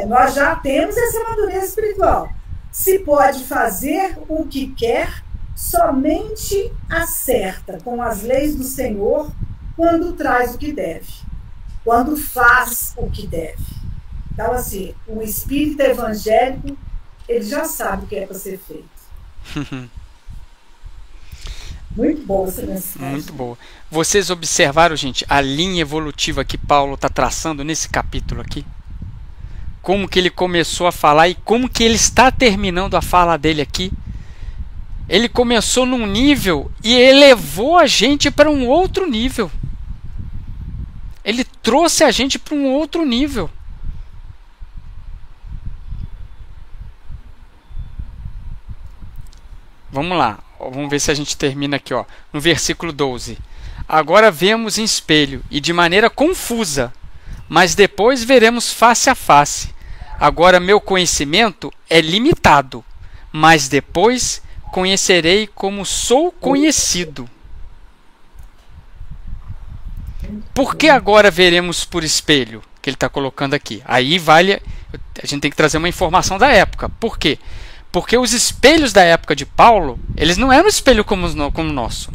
Nós já temos essa madureza espiritual. Se pode fazer o que quer, somente acerta com as leis do Senhor quando traz o que deve, quando faz o que deve. Então, assim, o espírito evangélico, ele já sabe o que é para ser feito. Muito boa essa mensagem. Muito boa. Vocês observaram, gente, a linha evolutiva que Paulo está traçando nesse capítulo aqui? Como que ele começou a falar e como que ele está terminando a fala dele aqui? Ele começou num nível e elevou a gente para um outro nível. Ele trouxe a gente para um outro nível. Vamos lá, vamos ver se a gente termina aqui, ó, no versículo 12. Agora vemos em espelho e de maneira confusa, mas depois veremos face a face. Agora meu conhecimento é limitado, mas depois conhecerei como sou conhecido. Por que agora veremos por espelho? Que ele está colocando aqui. Aí vale, a gente tem que trazer uma informação da época. Por quê? Porque os espelhos da época de Paulo, eles não eram espelho como o nosso.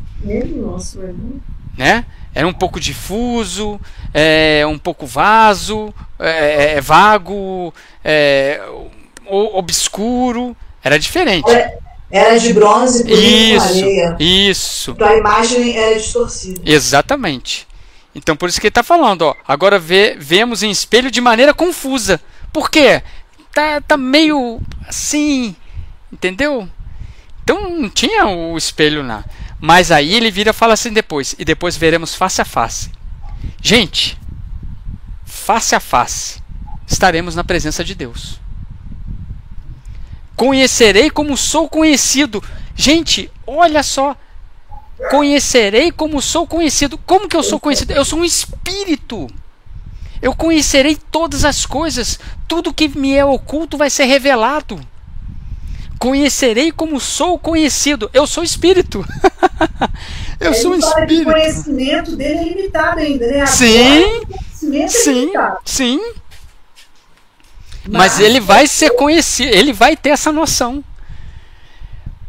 Né? Era um pouco difuso, um pouco vago, obscuro. Era diferente. Era de bronze polido com areia. Isso. Então a imagem era distorcida. Exatamente. Então por isso que ele está falando, ó, agora vemos em espelho de maneira confusa. Por quê? Tá meio assim, entendeu? Então não tinha o espelho lá. Mas aí ele vira e fala assim depois. E depois veremos face a face. Gente, face a face, estaremos na presença de Deus. Conhecerei como sou conhecido. Gente, olha só. Conhecerei como sou conhecido. Como que eu sou conhecido? Eu sou um espírito. Eu conhecerei todas as coisas. Tudo que me é oculto vai ser revelado. Conhecerei como sou conhecido. Eu sou espírito. Eu sou um espírito. O conhecimento dele é limitado ainda, né? Sim. Mas ele vai ser conhecido. Ele vai ter essa noção.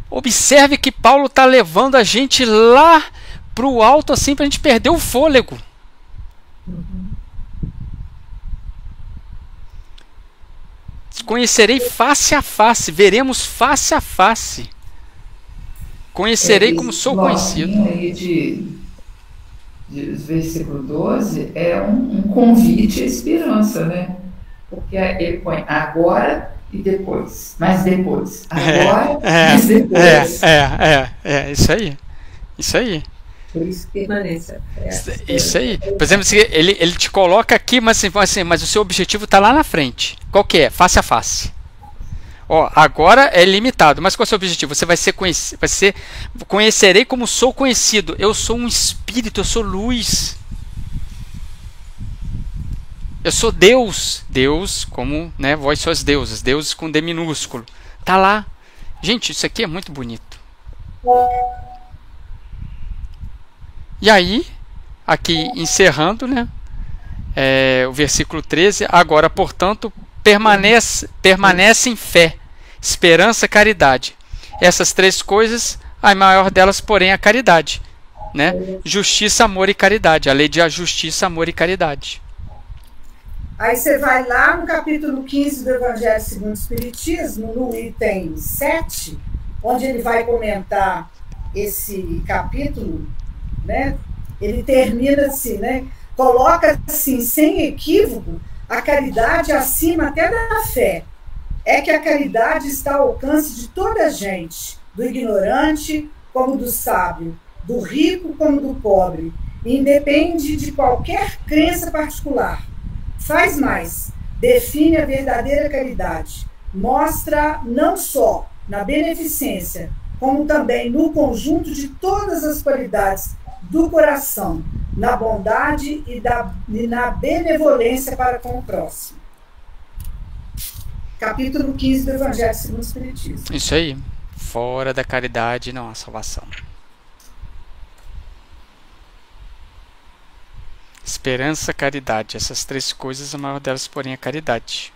Observe que Paulo está levando a gente lá para o alto assim para a gente perder o fôlego. Conhecerei face a face, veremos face a face. Conhecerei como sou conhecido. Aí de versículo 12 é um convite à esperança, né? Porque ele põe agora e depois, mas depois. Agora, mas depois. Isso aí. Isso aí. Por isso permaneça. Isso aí. Por exemplo, ele te coloca aqui, mas o seu objetivo está lá na frente. Qual que é? Face a face. Ó, agora é limitado, mas qual é o seu objetivo? Você vai ser conhecerei como sou conhecido. Eu sou um espírito, eu sou luz. Eu sou Deus. Deus, como, né, vós sois deuses. Deuses com D minúsculo. Tá lá. Gente, isso aqui é muito bonito. E aí, aqui encerrando, né, o versículo 13. Agora, portanto, permanece em fé, esperança, caridade. Essas três coisas, a maior delas, porém, é a caridade. Né? Justiça, amor e caridade. A lei de justiça, amor e caridade. Aí você vai lá no capítulo 15 do Evangelho segundo o Espiritismo, no item 7, onde ele vai comentar esse capítulo, né? Ele termina assim, né? Coloca assim, sem equívoco, a caridade acima até da fé. É que a caridade está ao alcance de toda a gente, do ignorante como do sábio, do rico como do pobre, independe de qualquer crença particular. Faz mais, define a verdadeira caridade, mostra não só na beneficência, como também no conjunto de todas as qualidades do coração, na bondade e na benevolência para com o próximo. Capítulo 15 do Evangelho segundo o Espiritismo. Isso aí. Fora da caridade não há salvação. Esperança, caridade. Essas três coisas, a maior delas, porém, é caridade.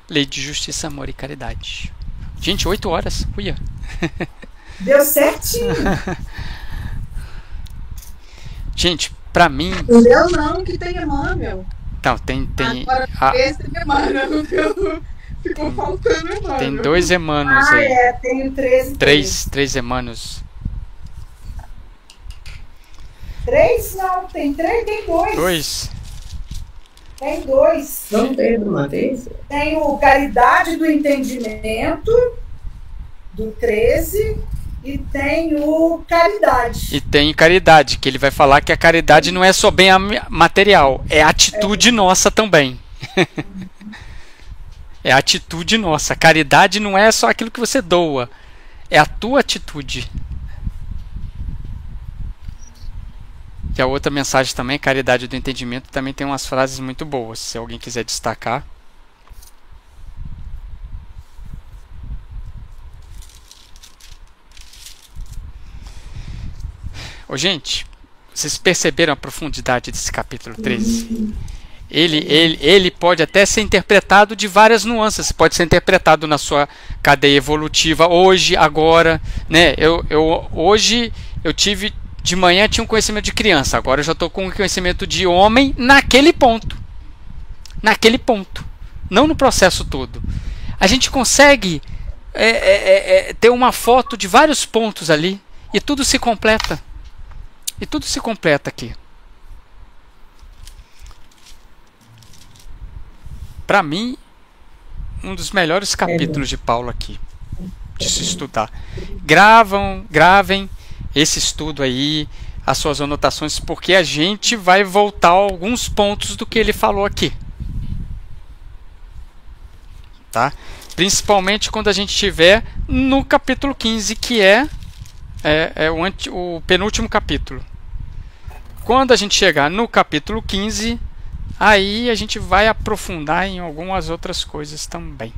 Lei de justiça, amor e caridade. Gente, 8 horas. Uia. Deu certinho. Gente, pra mim... Não deu não, que tem Emmanuel. Não, tem... Agora, esse tem Emmanuel, não deu... Ficou faltando Emmanuel. Tem 2 Emmanuels aí. Tenho 13. 3 Emmanuels. 3 não, tem 3, tem 2. 2? Tem 2. Não teve uma vez? Tem o Caridade do Entendimento, do 13, e tem o Caridade. E tem caridade, que ele vai falar que a caridade não é só bem material, é a atitude nossa também. É a atitude nossa. A caridade não é só aquilo que você doa, é a tua atitude. E a outra mensagem também, caridade do entendimento, também tem umas frases muito boas, se alguém quiser destacar. Gente, vocês perceberam a profundidade desse capítulo 13? Ele pode até ser interpretado de várias nuances. Pode ser interpretado na sua cadeia evolutiva, hoje, agora, né? Hoje eu tive, de manhã tinha um conhecimento de criança, agora eu já estou com um conhecimento de homem naquele ponto. Naquele ponto. Não no processo todo. A gente consegue ter uma foto de vários pontos ali e tudo se completa. E tudo se completa aqui. Para mim, um dos melhores capítulos de Paulo aqui, de se estudar. Gravem esse estudo aí, as suas anotações, porque a gente vai voltar a alguns pontos do que ele falou aqui. Tá? Principalmente quando a gente estiver no capítulo 15, que é o penúltimo capítulo. Quando a gente chegar no capítulo 15, aí a gente vai aprofundar em algumas outras coisas também.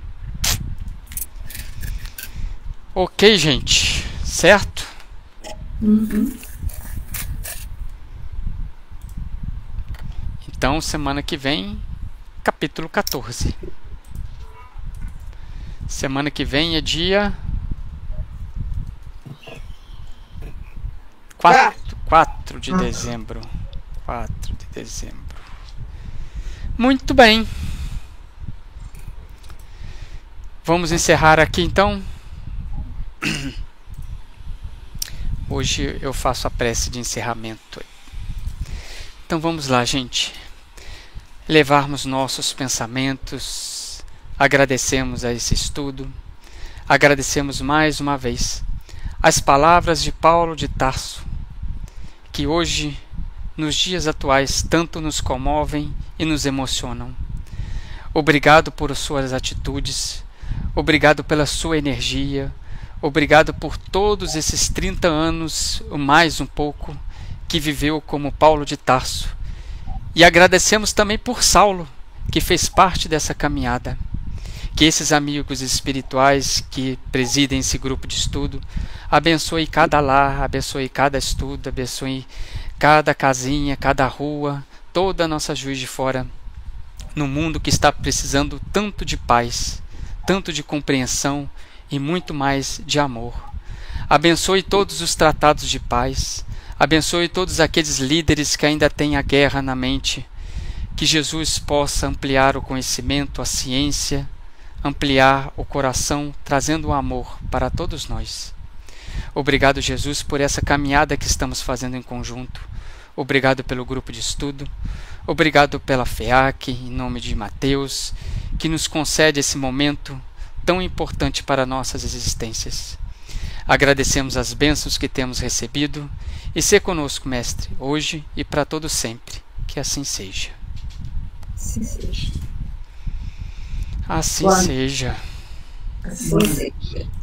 Ok, gente? Certo? Uhum. Então, semana que vem, capítulo 14. Semana que vem é dia 4 de dezembro. 4 de dezembro. Muito bem. Vamos encerrar aqui então. Hoje eu faço a prece de encerramento. Então vamos lá, gente. Levarmos nossos pensamentos. Agradecemos a esse estudo. Agradecemos mais uma vez as palavras de Paulo de Tarso, que hoje, nos dias atuais, tanto nos comovem e nos emocionam. Obrigado por suas atitudes, obrigado pela sua energia, obrigado por todos esses 30 anos, ou mais um pouco, que viveu como Paulo de Tarso. E agradecemos também por Saulo, que fez parte dessa caminhada. Que esses amigos espirituais que presidem esse grupo de estudo abençoe cada lar, abençoe cada estudo, abençoe cada casinha, cada rua, toda a nossa Juiz de Fora, no mundo que está precisando tanto de paz, tanto de compreensão e muito mais de amor. Abençoe todos os tratados de paz, abençoe todos aqueles líderes que ainda têm a guerra na mente, que Jesus possa ampliar o conhecimento, a ciência, ampliar o coração, trazendo o amor para todos nós. Obrigado, Jesus, por essa caminhada que estamos fazendo em conjunto. Obrigado pelo grupo de estudo. Obrigado pela FEAC, em nome de Mateus, que nos concede esse momento tão importante para nossas existências. Agradecemos as bênçãos que temos recebido e sê conosco, Mestre, hoje e para todo sempre. Que assim seja. Assim seja. Assim seja. Assim seja.